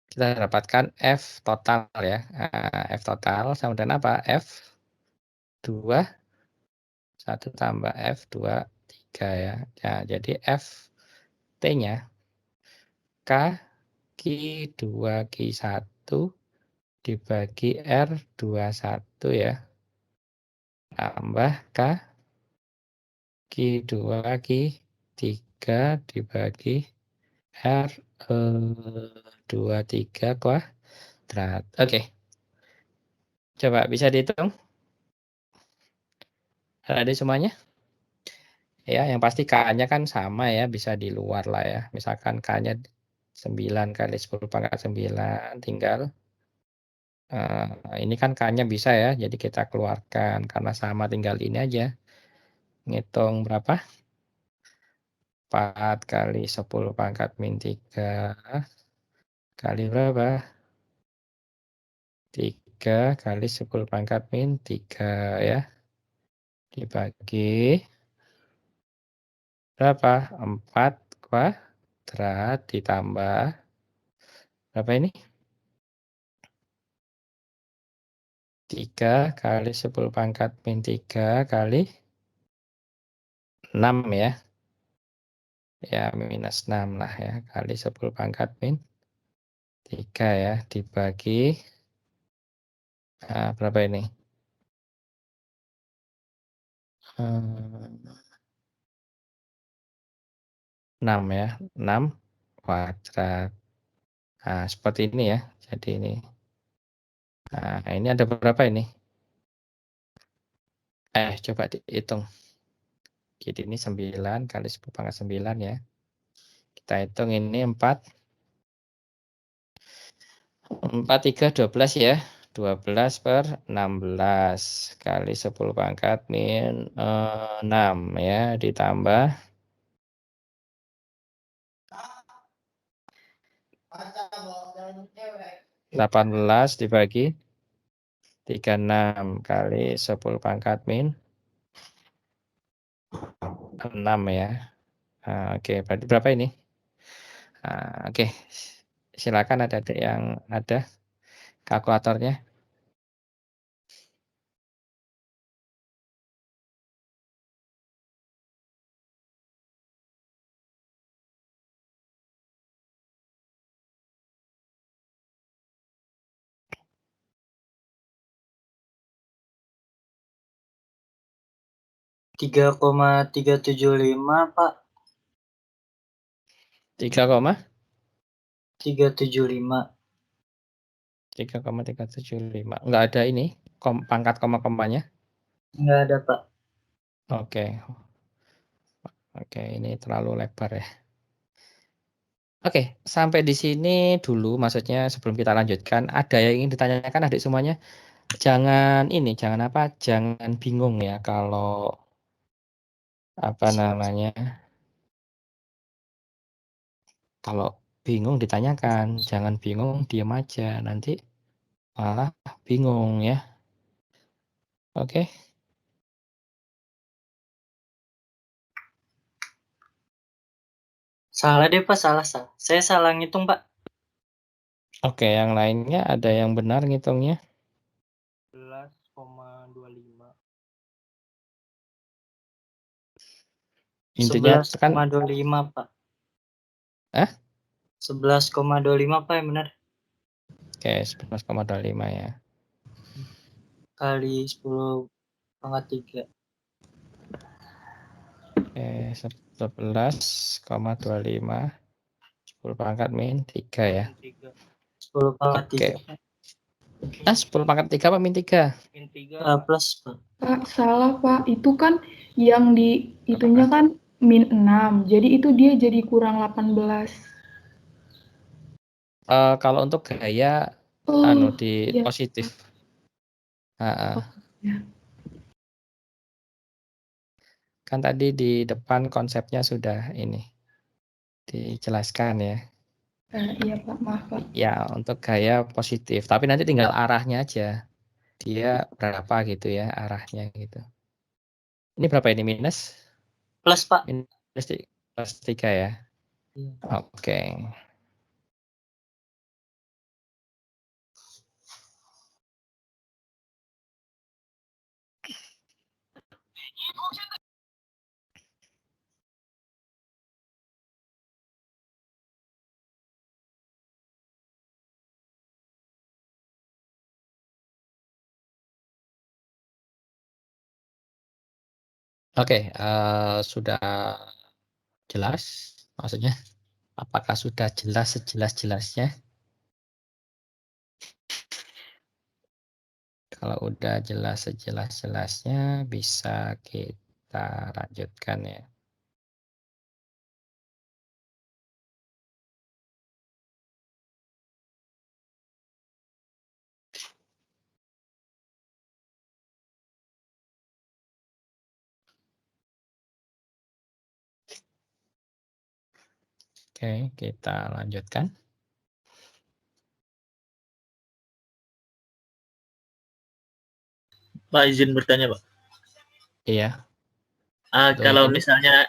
Kita dapatkan F total ya. F total sama dengan apa? F21 tambah F23 ya. Nah, jadi F T-nya K Q2 Q1 dibagi R21 ya. Tambah K Q2 Q3 dibagi R23 kuadrat. Oke. Coba bisa dihitung? Ada semuanya? Ya, yang pasti K-nya kan sama ya, bisa di luar lah ya. Misalkan K-nya 9 kali 10 pangkat 9, tinggal ini kan K-nya bisa ya, jadi kita keluarkan. Karena sama tinggal ini aja. Ngitung berapa? 4 kali 10 pangkat min 3 kali berapa? 3 kali 10 pangkat min 3 ya. Dibagi berapa? 4 kuadrat ditambah berapa ini? 3 kali 10 pangkat min 3 kali 6 ya. Ya, minus 6 lah ya. Kali 10 pangkat min 3 ya. Dibagi berapa ini? 6 ya. 6 kuadrat. Nah, seperti ini ya. Jadi ini. Nah, ini ada berapa ini? Coba dihitung. Jadi ini 9 kali 10 pangkat 9 ya. Kita hitung ini 4. 4, 3, 12 ya. 12 per 16 kali 10 pangkat min 6 ya. Ditambah 18 dibagi 36 kali 10 pangkat min 6 ya. Oke, berarti berapa ini? Oke, silakan ada yang ada kalkulatornya. 3,375 Pak. 3,375. 3,375. Nggak ada ini, pangkat koma-komanya? Nggak ada Pak. Oke. Oke, ini terlalu lebar ya. Oke, sampai di sini dulu, maksudnya sebelum kita lanjutkan, ada yang ingin ditanyakan adik semuanya? Jangan bingung ya kalau kalau bingung ditanyakan, jangan bingung diam aja, nanti malah bingung ya. Oke. Salah deh Pak, salah. Saya salah ngitung Pak. Oke, yang lainnya ada yang benar ngitungnya? 11,25. Intinya kan 11,25 Pak. 11,25 Pak yang benar. oke, 11,25 ya. Kali 10 pangkat 3. Oke, 11,25 10 pangkat min 3 ya. 10 pangkat Oke. 3. 10 pangkat 3 apa min 3? Min 3 plus Pak. Pak, salah Pak. Itu kan yang di itunya kan min 6. Jadi itu dia jadi kurang 18. Kalau untuk gaya di iya. positif. Oh, ya. Kan tadi di depan konsepnya sudah ini dijelaskan ya. Iya Pak, maaf Pak. Ya, untuk gaya positif, tapi nanti tinggal arahnya aja. Dia berapa gitu ya arahnya gitu. Ini berapa ini minus? Plus Pak. Plus 3 ya. Iya. Oke. Oke, sudah jelas maksudnya? Apakah sudah jelas sejelas-jelasnya? Kalau udah jelas sejelas-jelasnya bisa kita lanjutkan ya. Oke, kita lanjutkan. Pak, izin bertanya Pak. Iya. Kalau misalnya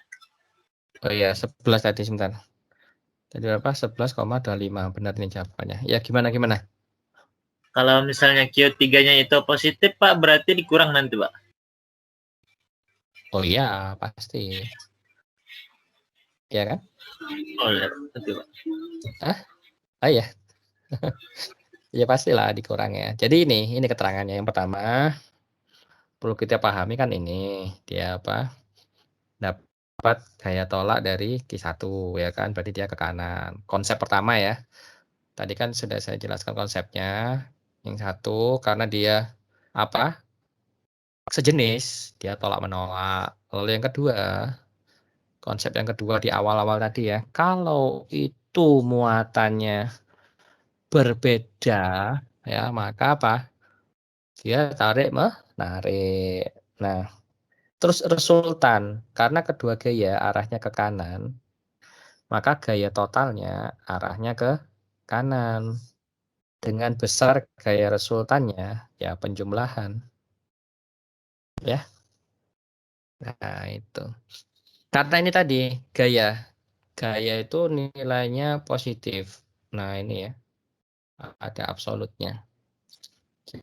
Oh iya, 11 tadi sebentar. Tadi berapa? 11,25. Benar nih jawabannya. Ya, gimana? kalau misalnya Q3-nya itu positif Pak, berarti dikurang nanti Pak. Oh iya, pasti. Iya kan? Oh iya, nanti Pak. Ah iya. Ya pastilah dikurang ya. Jadi ini keterangannya. Yang pertama perlu kita pahami kan ini dia dapat gaya tolak dari Q1 ya kan, berarti dia ke kanan. Konsep pertama ya. Tadi kan sudah saya jelaskan konsepnya. Yang satu karena dia sejenis, dia tolak menolak. Lalu yang kedua, konsep yang kedua di awal-awal tadi ya, kalau itu muatannya berbeda ya, maka dia tarik menarik. Nah, terus resultan karena kedua gaya arahnya ke kanan, maka gaya totalnya arahnya ke kanan. Dengan besar gaya resultannya ya penjumlahan. Ya. Nah, itu. Karena ini tadi gaya itu nilainya positif. Nah, ini ya. Ada absolutnya.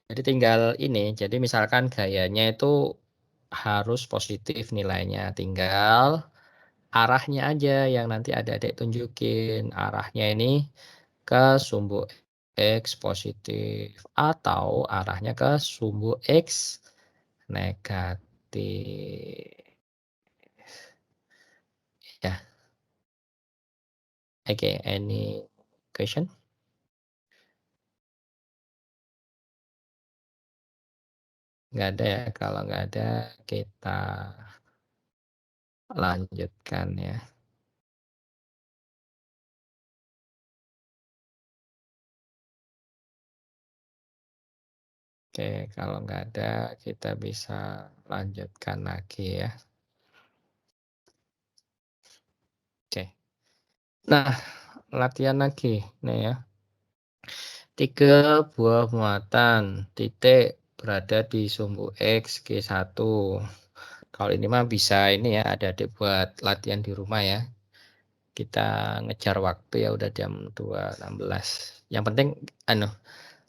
Jadi tinggal ini, jadi misalkan gayanya itu harus positif nilainya, tinggal arahnya aja yang nanti adik-adik tunjukin. Arahnya ini ke sumbu X positif atau arahnya ke sumbu X negatif. Ya. Oke, any question? Nggak ada ya. Kalau nggak ada, kita lanjutkan ya. Oke, kalau nggak ada, kita bisa lanjutkan lagi ya. Oke. Nah, latihan lagi nih ya. 3 buah muatan titik berada di sumbu X Q1. Kalau ini mah bisa ini ya, ada adik buat latihan di rumah ya. Kita ngejar waktu ya, udah jam 2.16. Yang penting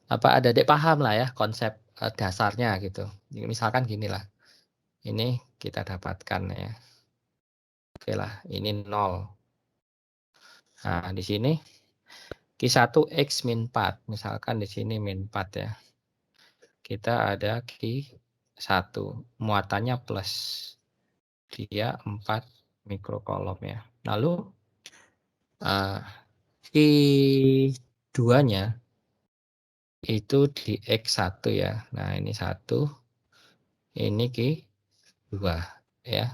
ada adik paham lah ya konsep dasarnya gitu. Misalkan gini lah. Ini kita dapatkan ya. Oke lah, ini 0. Nah, di sini Q1 X min 4. Misalkan di sini min 4 ya. Kita ada Q1. Muatannya plus. Dia 4 mikrokolom ya. Lalu Q2-nya itu di X1 ya. Nah, ini 1. Ini Q2 ya.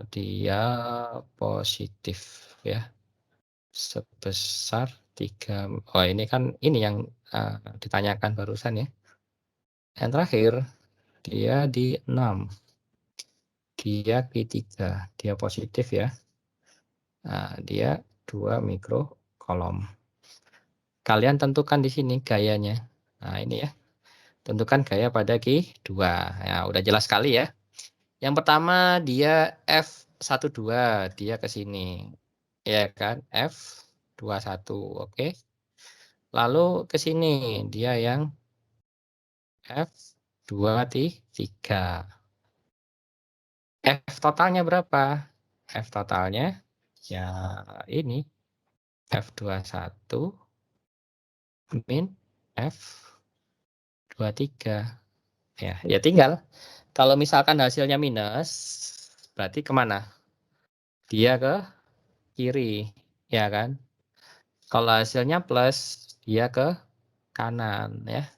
Dia positif ya. Sebesar 3. Oh, ini kan ini yang ditanyakan barusan ya. Yang terakhir dia di 6. Dia Q3. Dia positif ya. Nah, dia 2 mikrokolom. Kalian tentukan di sini gayanya. Nah, ini ya. Tentukan gaya pada Q2. Ya, udah jelas sekali ya. Yang pertama dia F12, dia ke sini. Ya kan? F21, oke. Lalu ke sini dia yang F23. F totalnya berapa? F totalnya ya ini F21 min F23. Ya tinggal. Kalau misalkan hasilnya minus, berarti kemana? Dia ke kiri, ya kan? Kalau hasilnya plus, dia ke kanan, ya.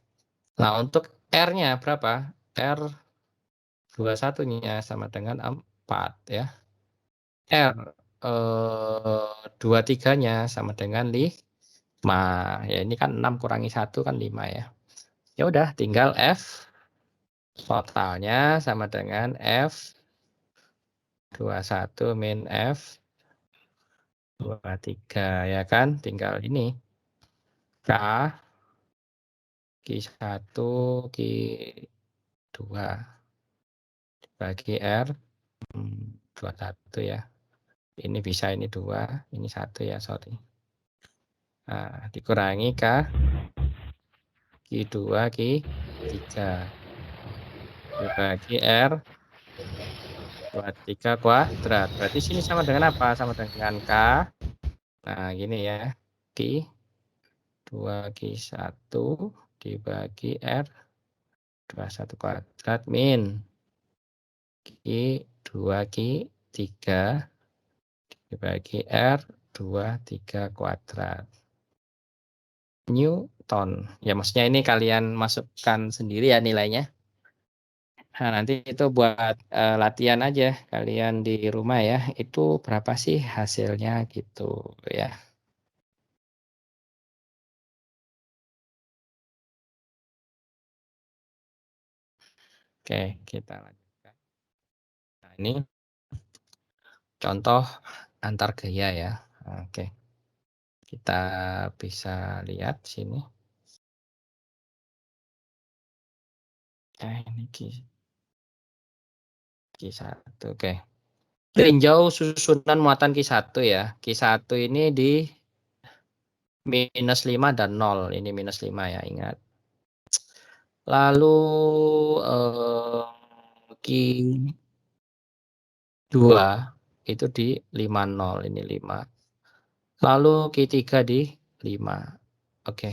Nah, untuk R-nya berapa? R21-nya sama dengan 4, ya. R23-nya sama dengan 5. Ya, ini kan 6 kurangi 1 kan 5 ya. Ya udah, tinggal F totalnya sama dengan F21 min F23 ya kan, tinggal ini K Q1 Q2 dibagi R 21 ya. Ini bisa ini 2, ini 1 ya, sorry. Nah, dikurangi K Q2 Q3 dibagi R 23 kuadrat. Berarti sini sama dengan apa? Sama dengan K. Nah, gini ya. Q2 Q1 dibagi R 21 kuadrat min Q2 Q3 dibagi R23 kuadrat. Newton. Ya maksudnya ini kalian masukkan sendiri ya nilainya. Nah, nanti itu buat latihan aja kalian di rumah ya. Itu berapa sih hasilnya gitu ya. Oke, kita lanjutkan. Nah, ini contoh antar gaya ya. Oke. Kita bisa lihat sini. Ini Q1. Oke. Tinjau susunan muatan Q1 ya. Q1 ini di minus 5 dan 0. Ini minus 5 ya, ingat. Lalu Q2 itu di 50. Ini 5. Lalu Q3 di 5. Oke.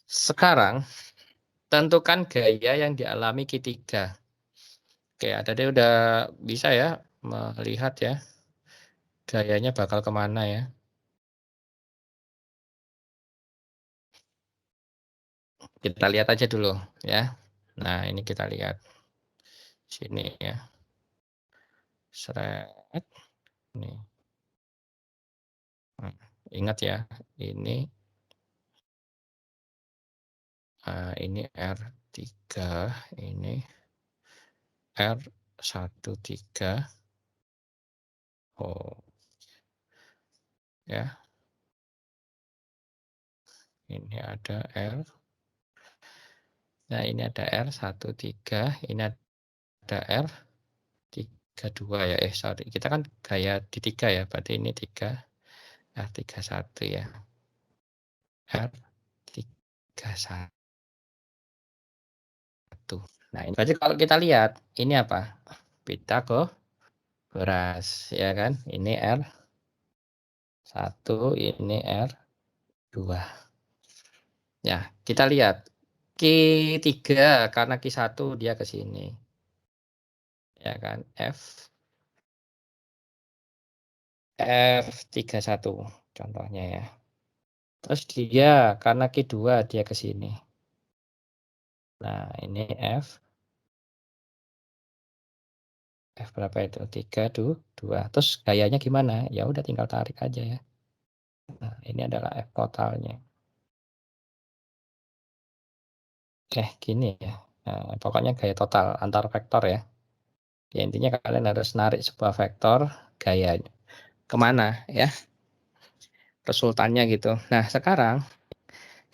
Sekarang tentukan gaya yang dialami Q3. Oke, adik-adik udah bisa ya melihat ya gayanya bakal kemana ya. Kita lihat aja dulu ya. Nah, ini kita lihat sini ya. Seret. Nih. Nah, ingat ya, ini R3, ini R13. Oh, ya. Ini ada R. Nah, ini ada R13, ini ada R32 ya. Sorry, kita kan gaya di 3 ya, berarti ini 3, R31 ya. R31. Nah, ini berarti kalau kita lihat, ini apa? Pitagoras, ya kan? Ini R1, ini R2. Ya, kita lihat. Q3, karena Q1 dia ke sini. Ya kan? F31 contohnya ya. Terus dia karena Q2 dia ke sini. Nah, ini F berapa itu? 3, 2. Terus gayanya gimana? Ya udah tinggal tarik aja ya. Nah, ini adalah F totalnya. Gini ya. Nah, pokoknya gaya total antar vektor ya. Ya intinya kalian harus narik sebuah vektor gayanya kemana ya. Resultannya gitu. Nah, sekarang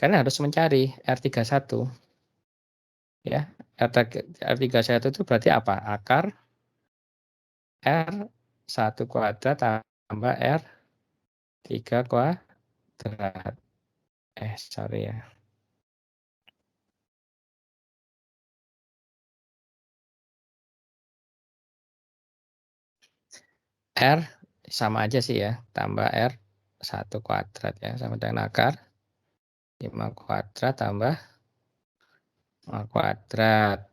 kalian harus mencari R31 ya. R31 itu berarti apa? Akar R1 kuadrat tambah R3 kuadrat. Sorry ya. R sama aja sih ya, tambah R1 kuadrat ya, sama dengan akar 5 kuadrat tambah 5 kuadrat.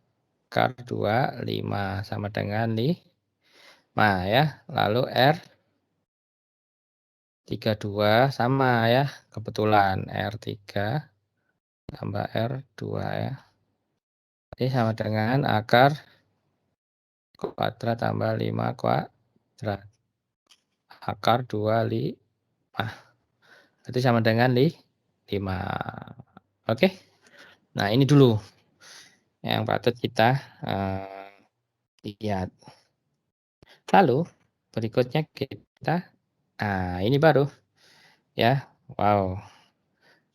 Akar 2, 5 sama dengan 5 ya. Lalu R32 sama ya, kebetulan R3 tambah R2 ya. Ini sama dengan akar kuadrat tambah 5 kuadrat. Akar 2, 5. Berarti sama dengan 5. Oke. Nah, ini dulu yang patut kita lihat. Lalu berikutnya kita, ini baru ya. Wow,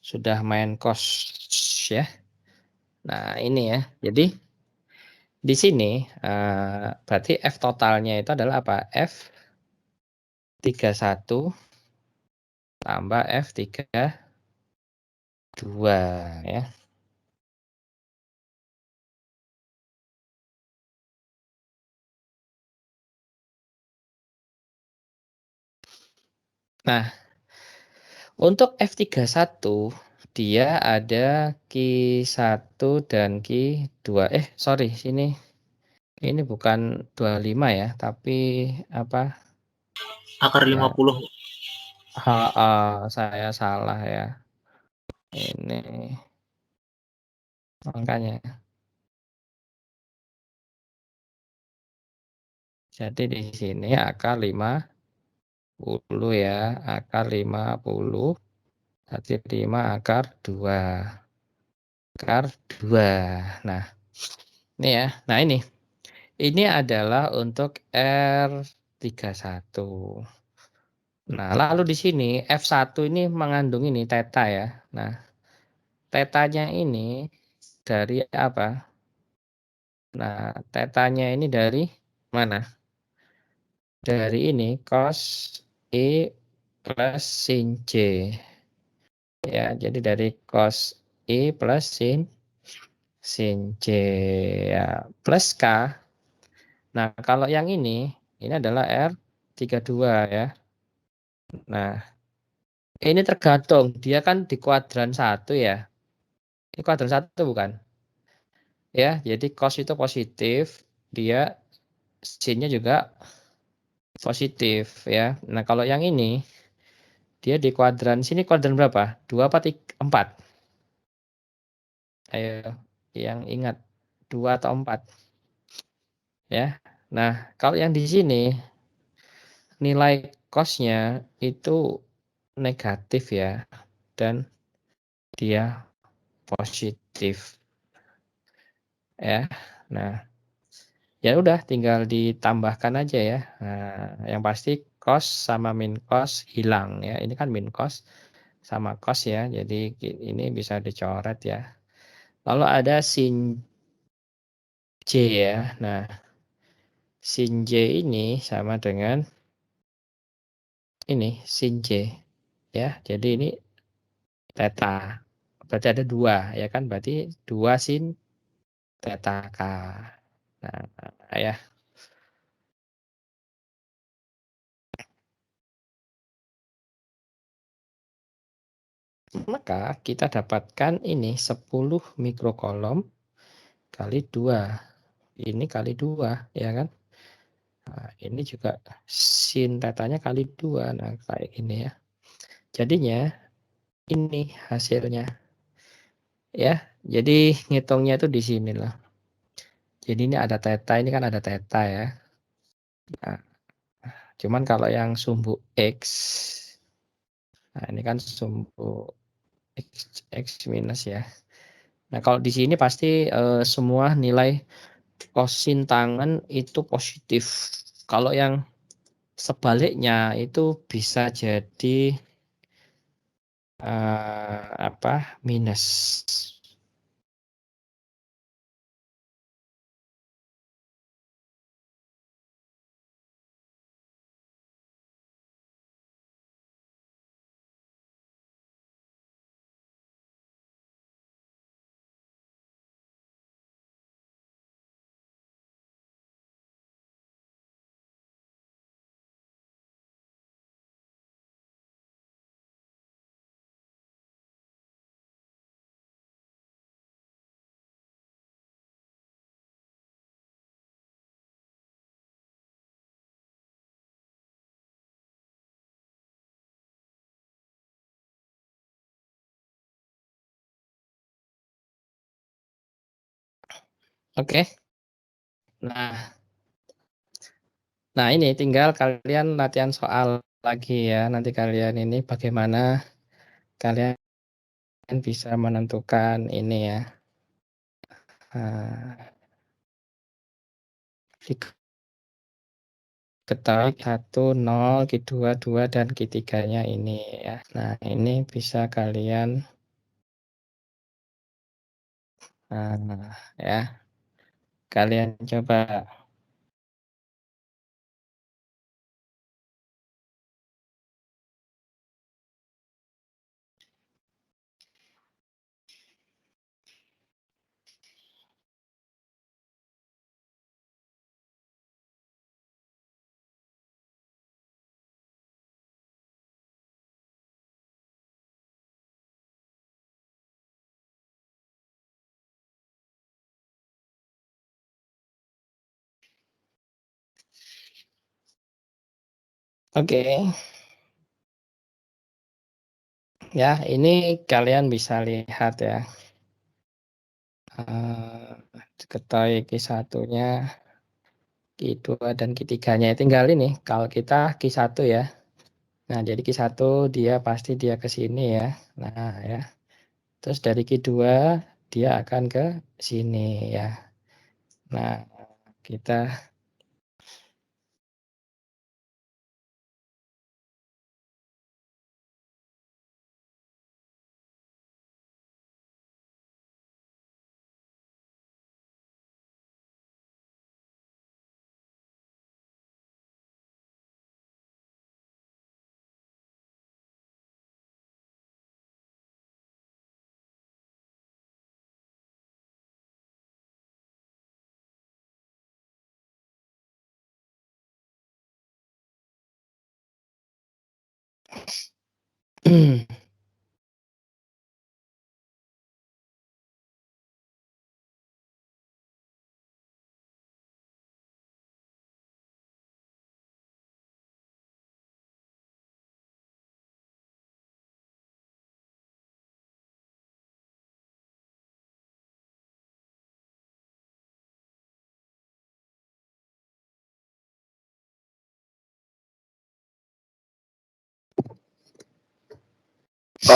sudah main cos ya. Nah, ini ya. Jadi di sini berarti F totalnya itu adalah apa? F31 tambah F32 ya. Nah, untuk F31 dia ada Q1 dan Q2. Sorry, sini ini bukan 25 ya, tapi apa? Akar 50. Saya salah ya. Ini makanya. Jadi di sini akar 50 ya, akar 50. Berarti 5 akar 2. Akar 2. Nah, ini ya. Nah, ini. Ini adalah untuk R31. Nah, lalu di sini F1 ini mengandung ini theta ya. Nah, tetanya ini dari apa? Nah, tetanya ini dari mana? Dari ini cos I plus sin J. Ya, jadi dari cos I plus sin J ya, plus K. Nah, kalau yang ini adalah R32 ya. Nah, ini tergantung, dia kan di kuadran 1 ya. Ini kuadran 1 bukan? Ya, jadi cos itu positif, dia sinnya juga positif ya. Nah, kalau yang ini dia di kuadran sini kuadran berapa? 2 apa 4? Ayo, yang ingat 2 atau 4? Ya. Nah, kalau yang di sini nilai cos-nya itu negatif ya dan dia positif. Ya. Nah, ya udah tinggal ditambahkan aja ya. Nah, yang pasti cos sama min cos hilang ya. Ini kan min cos sama cos ya. Jadi ini bisa dicoret ya. Lalu ada sin J ya. Nah, sin J ini sama dengan ini sin J ya. Jadi ini theta. Berarti ada 2 ya kan? Berarti 2 sin theta K. Nah, ya. Maka kita dapatkan ini 10 mikrokolom kali 2. Ini kali 2 ya kan? Nah, ini juga sin tetanya kali 2. Nah, kayak gini ya. Jadinya ini hasilnya. Ya. Jadi ngitungnya itu di sini loh. Jadi ini ada theta, ini kan ada theta ya. Nah, cuman kalau yang sumbu X, nah ini kan sumbu X minus ya. Nah, kalau di sini pasti semua nilai kosin tangen itu positif. Kalau yang sebaliknya itu bisa jadi minus. Oke. Nah ini tinggal kalian latihan soal lagi ya. Nanti kalian ini bagaimana kalian bisa menentukan ini ya. Ketahui Q1 0, Q2 2 dan Q3-nya ini ya. Nah, ini bisa kalian ya. Kalian coba Oke. Ya, ini kalian bisa lihat ya. Ketahui Q1-nya, Q2 dan Q3-nya. Tinggal ini kalau kita Q1 ya. Nah, jadi Q1 dia pasti dia ke sini ya. Nah, ya. Terus dari Q2 dia akan ke sini ya. Nah, kita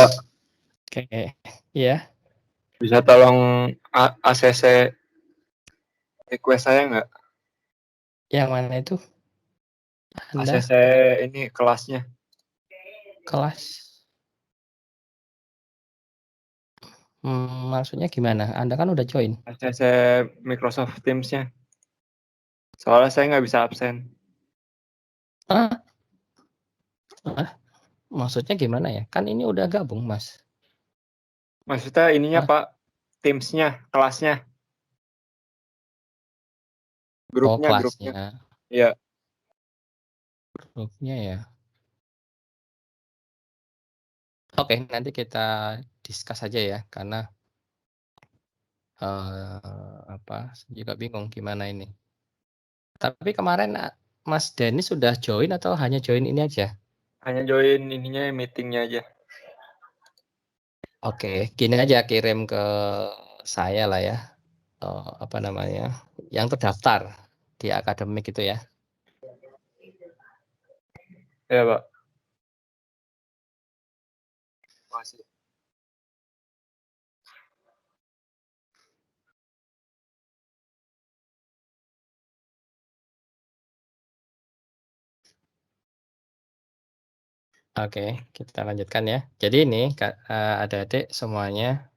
Pak. Oke, iya. Bisa tolong ACC request saya nggak? Yang mana itu? Anda ACC ini kelasnya. kelas. Maksudnya gimana? Anda kan udah join. ACC Microsoft Teams-nya. Soalnya saya nggak bisa absen. Ah, maksudnya gimana ya? Kan ini udah gabung, Mas. Maksudnya ininya Ah. Pak, Teams-nya, kelasnya. Oh, Grupnya. kelasnya. Iya. Grupnya ya. Oke, nanti kita discuss aja ya, karena saya juga bingung gimana ini. Tapi kemarin Mas Denny sudah join atau hanya join ini aja? Hanya join ininya, meetingnya aja. Oke, gini aja kirim ke saya lah ya. Yang terdaftar di akademik itu ya. Iya, Pak. Makasih. Oke, kita lanjutkan ya. Jadi ini adik-adik semuanya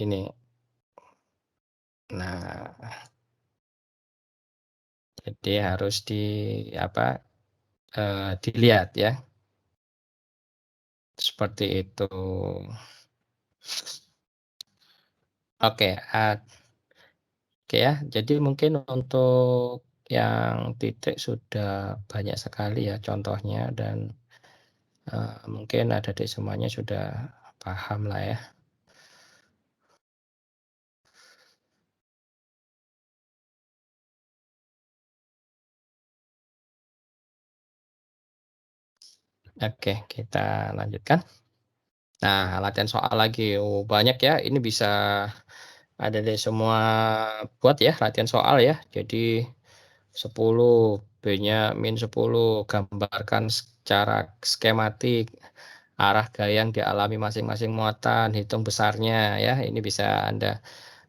ini. Nah, jadi harus dilihat ya. Seperti itu. Oke, ya. Jadi mungkin untuk yang titik sudah banyak sekali ya contohnya, dan mungkin adik-adik semuanya sudah paham lah ya. Oke, kita lanjutkan. Nah, latihan soal lagi. Oh, banyak ya. Ini bisa adik-adik semua buat ya latihan soal ya. Jadi 10, B-nya -10, gambarkan secara skematik arah gaya yang dialami masing-masing muatan, hitung besarnya ya. Ini bisa Anda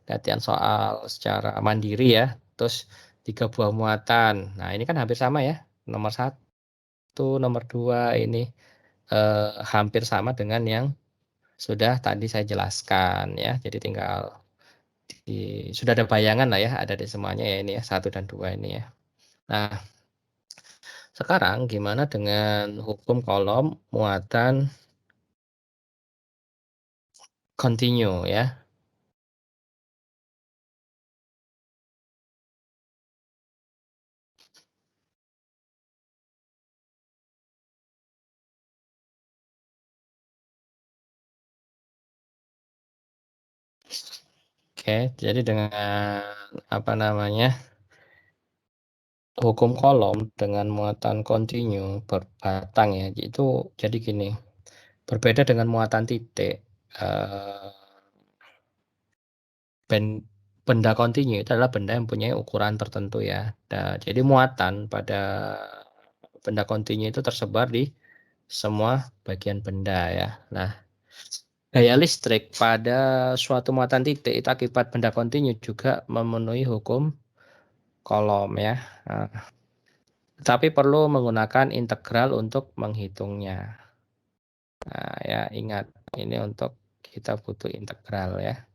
latihan soal secara mandiri ya. Terus 3 buah muatan. Nah, ini kan hampir sama ya. Nomor 1, nomor 2 ini hampir sama dengan yang sudah tadi saya jelaskan ya. Jadi tinggal sudah ada bayangan lah ya, ada di semuanya ya ini ya, 1 dan 2 ini ya. Nah, sekarang gimana dengan hukum kolom muatan continue ya? Oke, jadi dengan hukum kolom dengan muatan continue berbatang ya, itu jadi gini, berbeda dengan muatan titik. Benda continue itu adalah benda yang mempunyai ukuran tertentu ya. Nah, jadi muatan pada benda continue itu tersebar di semua bagian benda ya. Nah, gaya listrik pada suatu muatan titik itu akibat benda continue juga memenuhi hukum kolom ya. Nah, tapi perlu menggunakan integral untuk menghitungnya. Nah, ya ingat ini untuk kita butuh integral ya.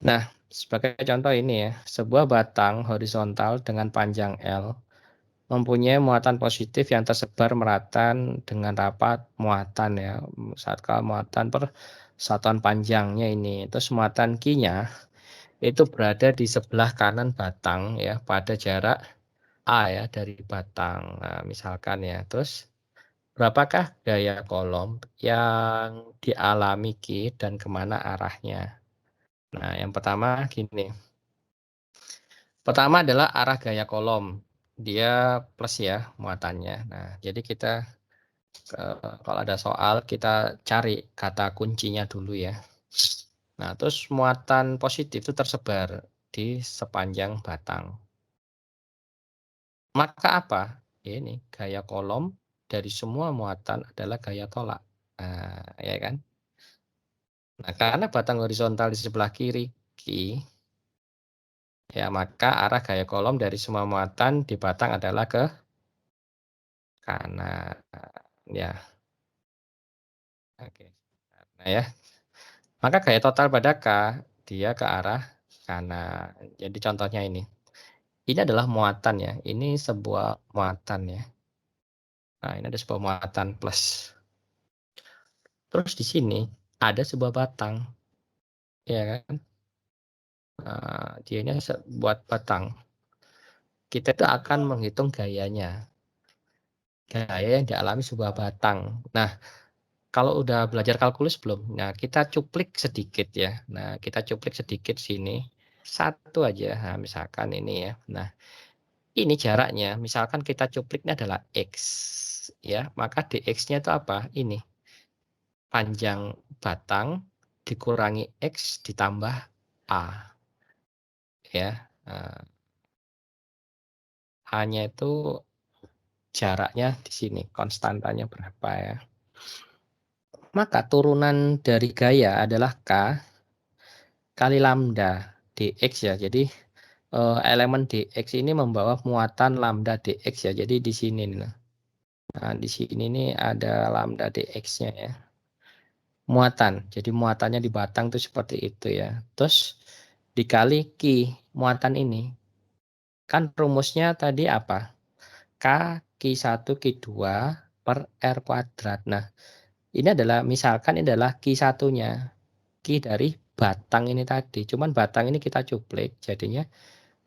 Nah, sebagai contoh ini ya, sebuah batang horizontal dengan panjang L mempunyai muatan positif yang tersebar merata dengan rapat muatan ya. Misalkan muatan per satuan panjangnya ini. Terus muatan Q-nya itu berada di sebelah kanan batang ya pada jarak A ya dari batang. Nah, misalkan ya. Terus berapakah gaya kolom yang dialami Q dan kemana arahnya? Nah, yang pertama gini. Pertama adalah arah gaya kolom. Dia plus ya muatannya. Nah, jadi kita kalau ada soal kita cari kata kuncinya dulu ya. Nah, terus muatan positif itu tersebar di sepanjang batang. Maka apa? Ini gaya kolom dari semua muatan adalah gaya tolak. Nah, ya kan? Nah, karena batang horizontal di sebelah kiri Q, ya maka arah gaya kolom dari semua muatan di batang adalah ke kanan. Ya, oke. Nah ya, maka gaya total pada K dia ke arah kanan. Jadi contohnya ini. Ini adalah muatan ya. Ini sebuah muatan ya. Nah, ini ada sebuah muatan plus. Terus di sini ada sebuah batang. Ya kan? Nah, dia ini buat batang. Kita itu akan menghitung gayanya. Gaya yang dialami sebuah batang. Nah, kalau udah belajar kalkulus belum? Nah, kita cuplik sedikit ya. Nah, kita cuplik sedikit sini. Satu aja. Nah, misalkan ini ya. Nah, ini jaraknya. Misalkan kita cupliknya adalah X. Ya, maka dx-nya itu apa? Ini. Panjang batang dikurangi X ditambah A. Ya. Nah, A-nya itu jaraknya di sini. Konstantanya berapa ya. Maka turunan dari gaya adalah K kali lambda dx ya. Jadi elemen dx ini membawa muatan lambda dx ya. Jadi di sini nih. Nah, di sini nih ada lambda dx-nya ya. Muatan. Jadi muatannya di batang itu seperti itu ya. Terus dikali Q muatan ini. Kan rumusnya tadi apa? K Q1 Q2 per R kuadrat. Nah, ini adalah misalkan ini adalah Q1-nya. Q dari batang ini tadi. Cuman batang ini kita cuplik. Jadinya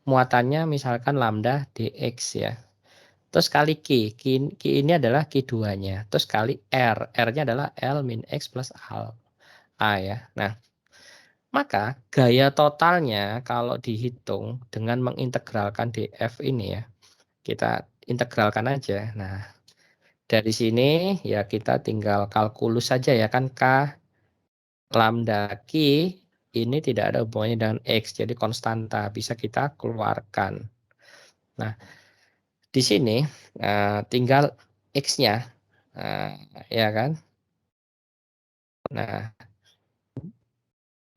muatannya misalkan lambda dx ya. Terus kali Q ini adalah Q2-nya. Terus kali R. R-nya adalah L min X plus A ya. Nah, maka gaya totalnya kalau dihitung dengan mengintegralkan df ini ya. Kita integralkan aja. Nah, dari sini ya kita tinggal kalkulus saja ya kan K lambda Q ini tidak ada hubungannya dengan X. Jadi konstanta bisa kita keluarkan. Nah, di sini tinggal X-nya. Ya kan? Nah,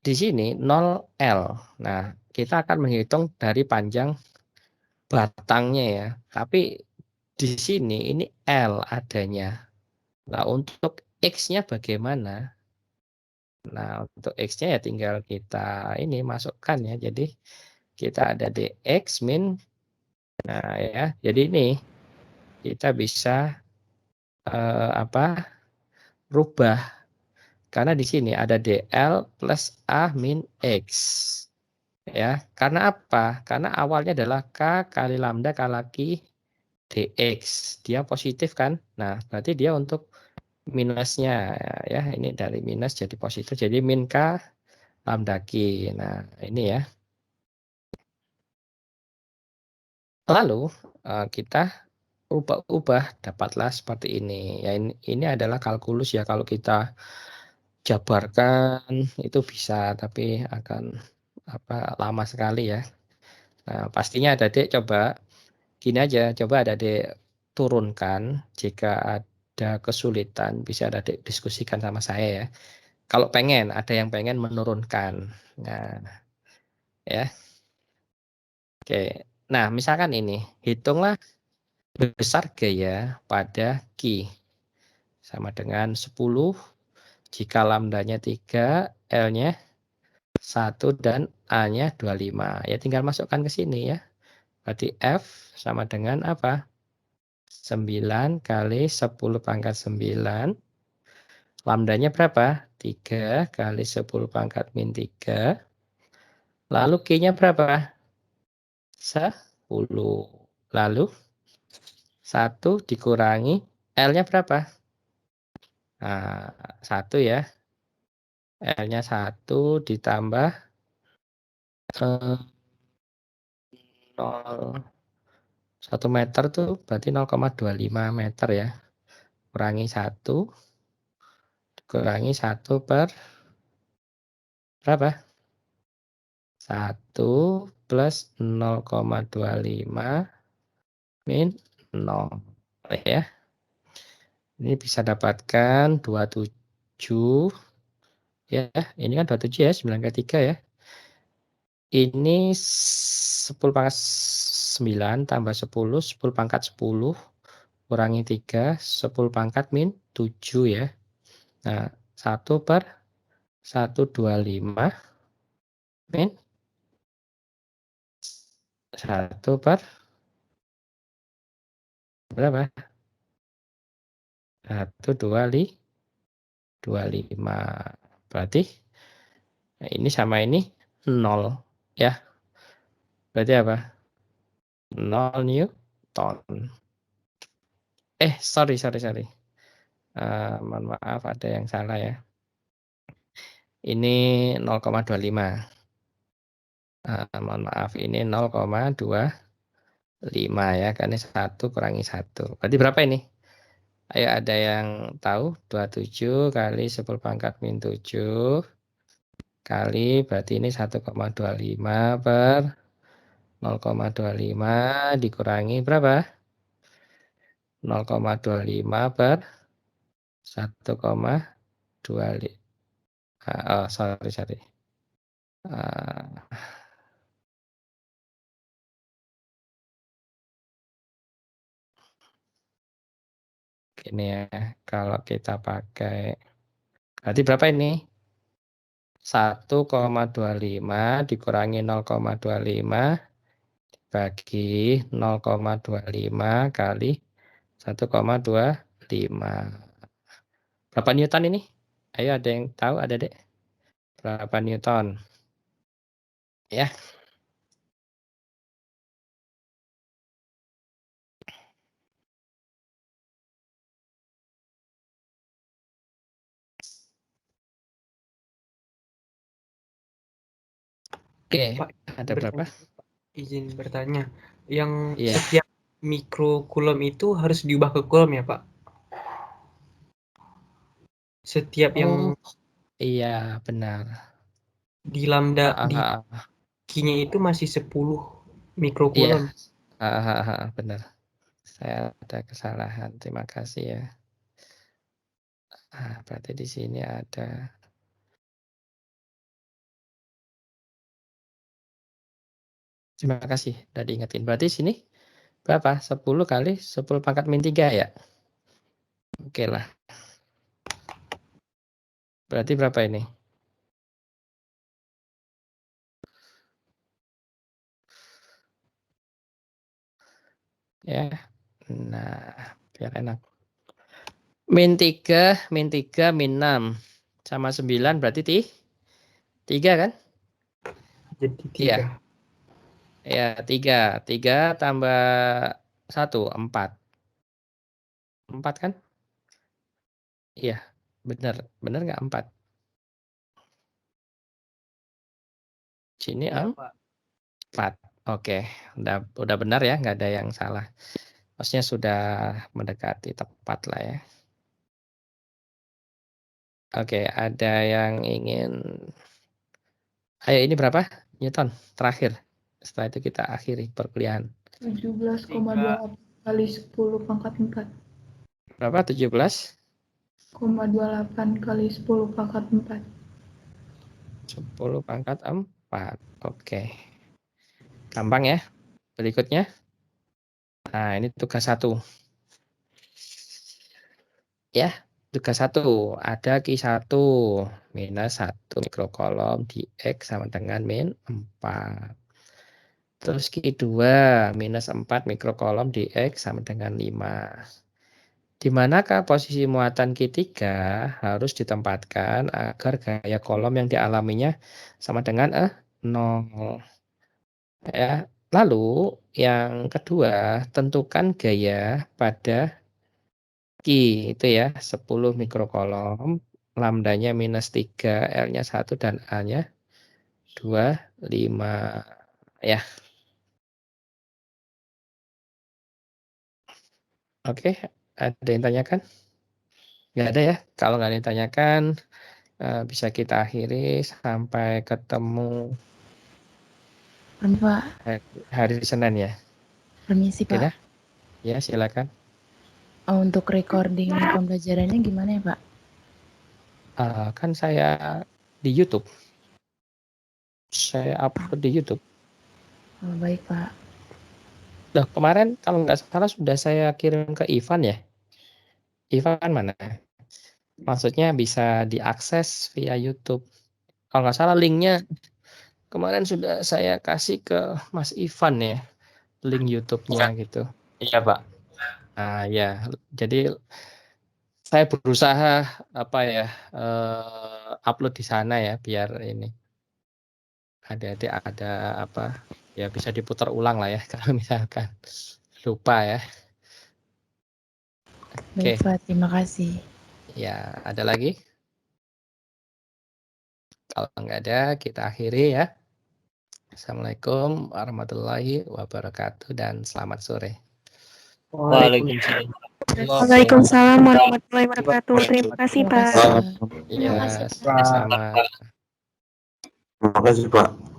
di sini 0L. Nah, kita akan menghitung dari panjang batangnya ya. Tapi di sini ini L adanya. Nah, untuk X-nya bagaimana? Nah, untuk X-nya ya tinggal kita ini masukkan ya. Jadi kita ada dx min. Nah, ya. Jadi ini kita bisa rubah karena di sini ada dl plus a min x. Ya, karena apa? Karena awalnya adalah K kali lambda kali dx. Dia positif kan? Nah, berarti dia untuk minusnya ya. Ini dari minus jadi positif. Jadi min K lambda Q. Nah, ini ya. Lalu kita ubah-ubah dapatlah seperti ini. Ya, ini adalah kalkulus ya. Kalau kita jabarkan itu bisa, tapi akan lama sekali ya. Nah, pastinya Adik coba gini aja, coba Adik turunkan. Jika ada kesulitan bisa Adik diskusikan sama saya ya. Kalau ada yang pengen menurunkan. Nah, ya. Oke. Nah, misalkan ini, hitunglah besar gaya pada Q sama dengan 10 jika lambdanya 3, L-nya 1 dan A-nya 25. Ya tinggal masukkan ke sini ya. Berarti F sama dengan apa? 9 kali 10 pangkat 9. Lambdanya berapa? 3 kali 10 pangkat min 3. Lalu Q-nya berapa? 10. Lalu 1 dikurangi L-nya berapa? Nah, 1 ya. L-nya 1 ditambah 0. 1 meter tuh berarti 0,25 meter ya. Kurangi 1. Kurangi 1 per berapa? 1 plus 0,25 min 0 ya. Ini bisa dapatkan 27 ya, ini kan 27 ya, 9 kali 3 ya. Ini 10 pangkat 9 tambah 10, 10 pangkat 10 kurangi 3, 10 pangkat min 7 ya. Nah, 1/125 min 1/, berapa? 1/25. Berarti ini sama ini 0 ya. Berarti apa? 0 Newton. Sorry. Mohon maaf ada yang salah ya. Ini 0,25. Mohon maaf ini 0,25 ya, karena 1 kurangi 1. Berarti berapa ini? Ayo ada yang tahu? 27 kali 10 pangkat min 7 kali berarti ini 1,25 per 0,25 dikurangi berapa? 0,25 per 1,25. Oh, sorry. Gini ya, kalau kita pakai berarti berapa ini? 1,25 dikurangi 0,25 bagi 0,25 kali 1,25. Berapa Newton ini? Ayo ada yang tahu, ada dek? Berapa Newton? Ya. Oke, Pak, ada berapa? izin bertanya, yang Iya. setiap mikrokulom itu harus diubah ke kulom ya, Pak? Setiap yang Iya, benar. di lambda di Iya, Q-nya itu masih 10 mikrokulom. benar. Saya ada kesalahan. Terima kasih ya. Berarti di sini ada. Terima kasih udah diingetin. Berarti sini berapa? 10 kali 10 pangkat min 3 ya? Oke lah. Berarti berapa ini? Ya. Nah, biar enak. Min 3, min 6. Sama 9 berarti 3 kan? Jadi 3. Iya. Ya, 3. 3 tambah 1, 4. 4 kan? Iya, benar. Benar nggak 4? Sini Iya, Pak. 4. Oke, udah benar ya, nggak ada yang salah. Maksudnya sudah mendekati tepat lah ya. Oke, ada yang ingin. Ayo, ini berapa Newton terakhir? Setelah itu kita akhiri perkuliahan. 17,28 kali 10 pangkat 4. Berapa? 17? 0,28 kali 10 pangkat 4. 10 pangkat 4. Oke. Gampang ya. Berikutnya. Nah, ini tugas 1. Ya, tugas 1. Ada Q1 minus 1 mikrokolom di X sama dengan min 4. Terus Q2 minus 4 mikrokolom di X sama dengan 5. Di manakah posisi muatan Q3 harus ditempatkan agar gaya kolom yang dialaminya sama dengan 0. Ya. Lalu yang kedua, tentukan gaya pada Q itu ya, 10 mikrokolom, lambdanya minus 3, L-nya 1 dan A-nya 25 ya. Oke, ada yang tanyakan? Nggak ada ya. Kalau nggak ada yang tanyakan, bisa kita akhiri sampai ketemu Pak. hari Senin ya. Permisi, Oke Pak. dah. Ya, silakan. Untuk recording pembelajarannya gimana ya, Pak? Kan saya di YouTube. Saya upload di YouTube. Oh, baik, Pak. Loh, kemarin kalau nggak salah sudah saya kirim ke Ivan ya? Ivan mana? Maksudnya bisa diakses via YouTube. Kalau nggak salah linknya kemarin sudah saya kasih ke Mas Ivan ya, link YouTube-nya gitu. Iya, Pak. Ya, jadi saya berusaha apa ya, upload di sana ya biar ini ada apa, ya bisa diputar ulang lah ya kalau misalkan lupa ya. Oke, Baik, Pak. Terima kasih. ya ada lagi? Kalau nggak ada kita akhiri ya. Assalamualaikum warahmatullahi wabarakatuh dan selamat sore. Waalaikumsalam. Waalaikumsalam warahmatullahi wabarakatuh. Terima kasih, Terima Pak. kasih, Pak. Iya, sama-sama. Terima kasih Pak.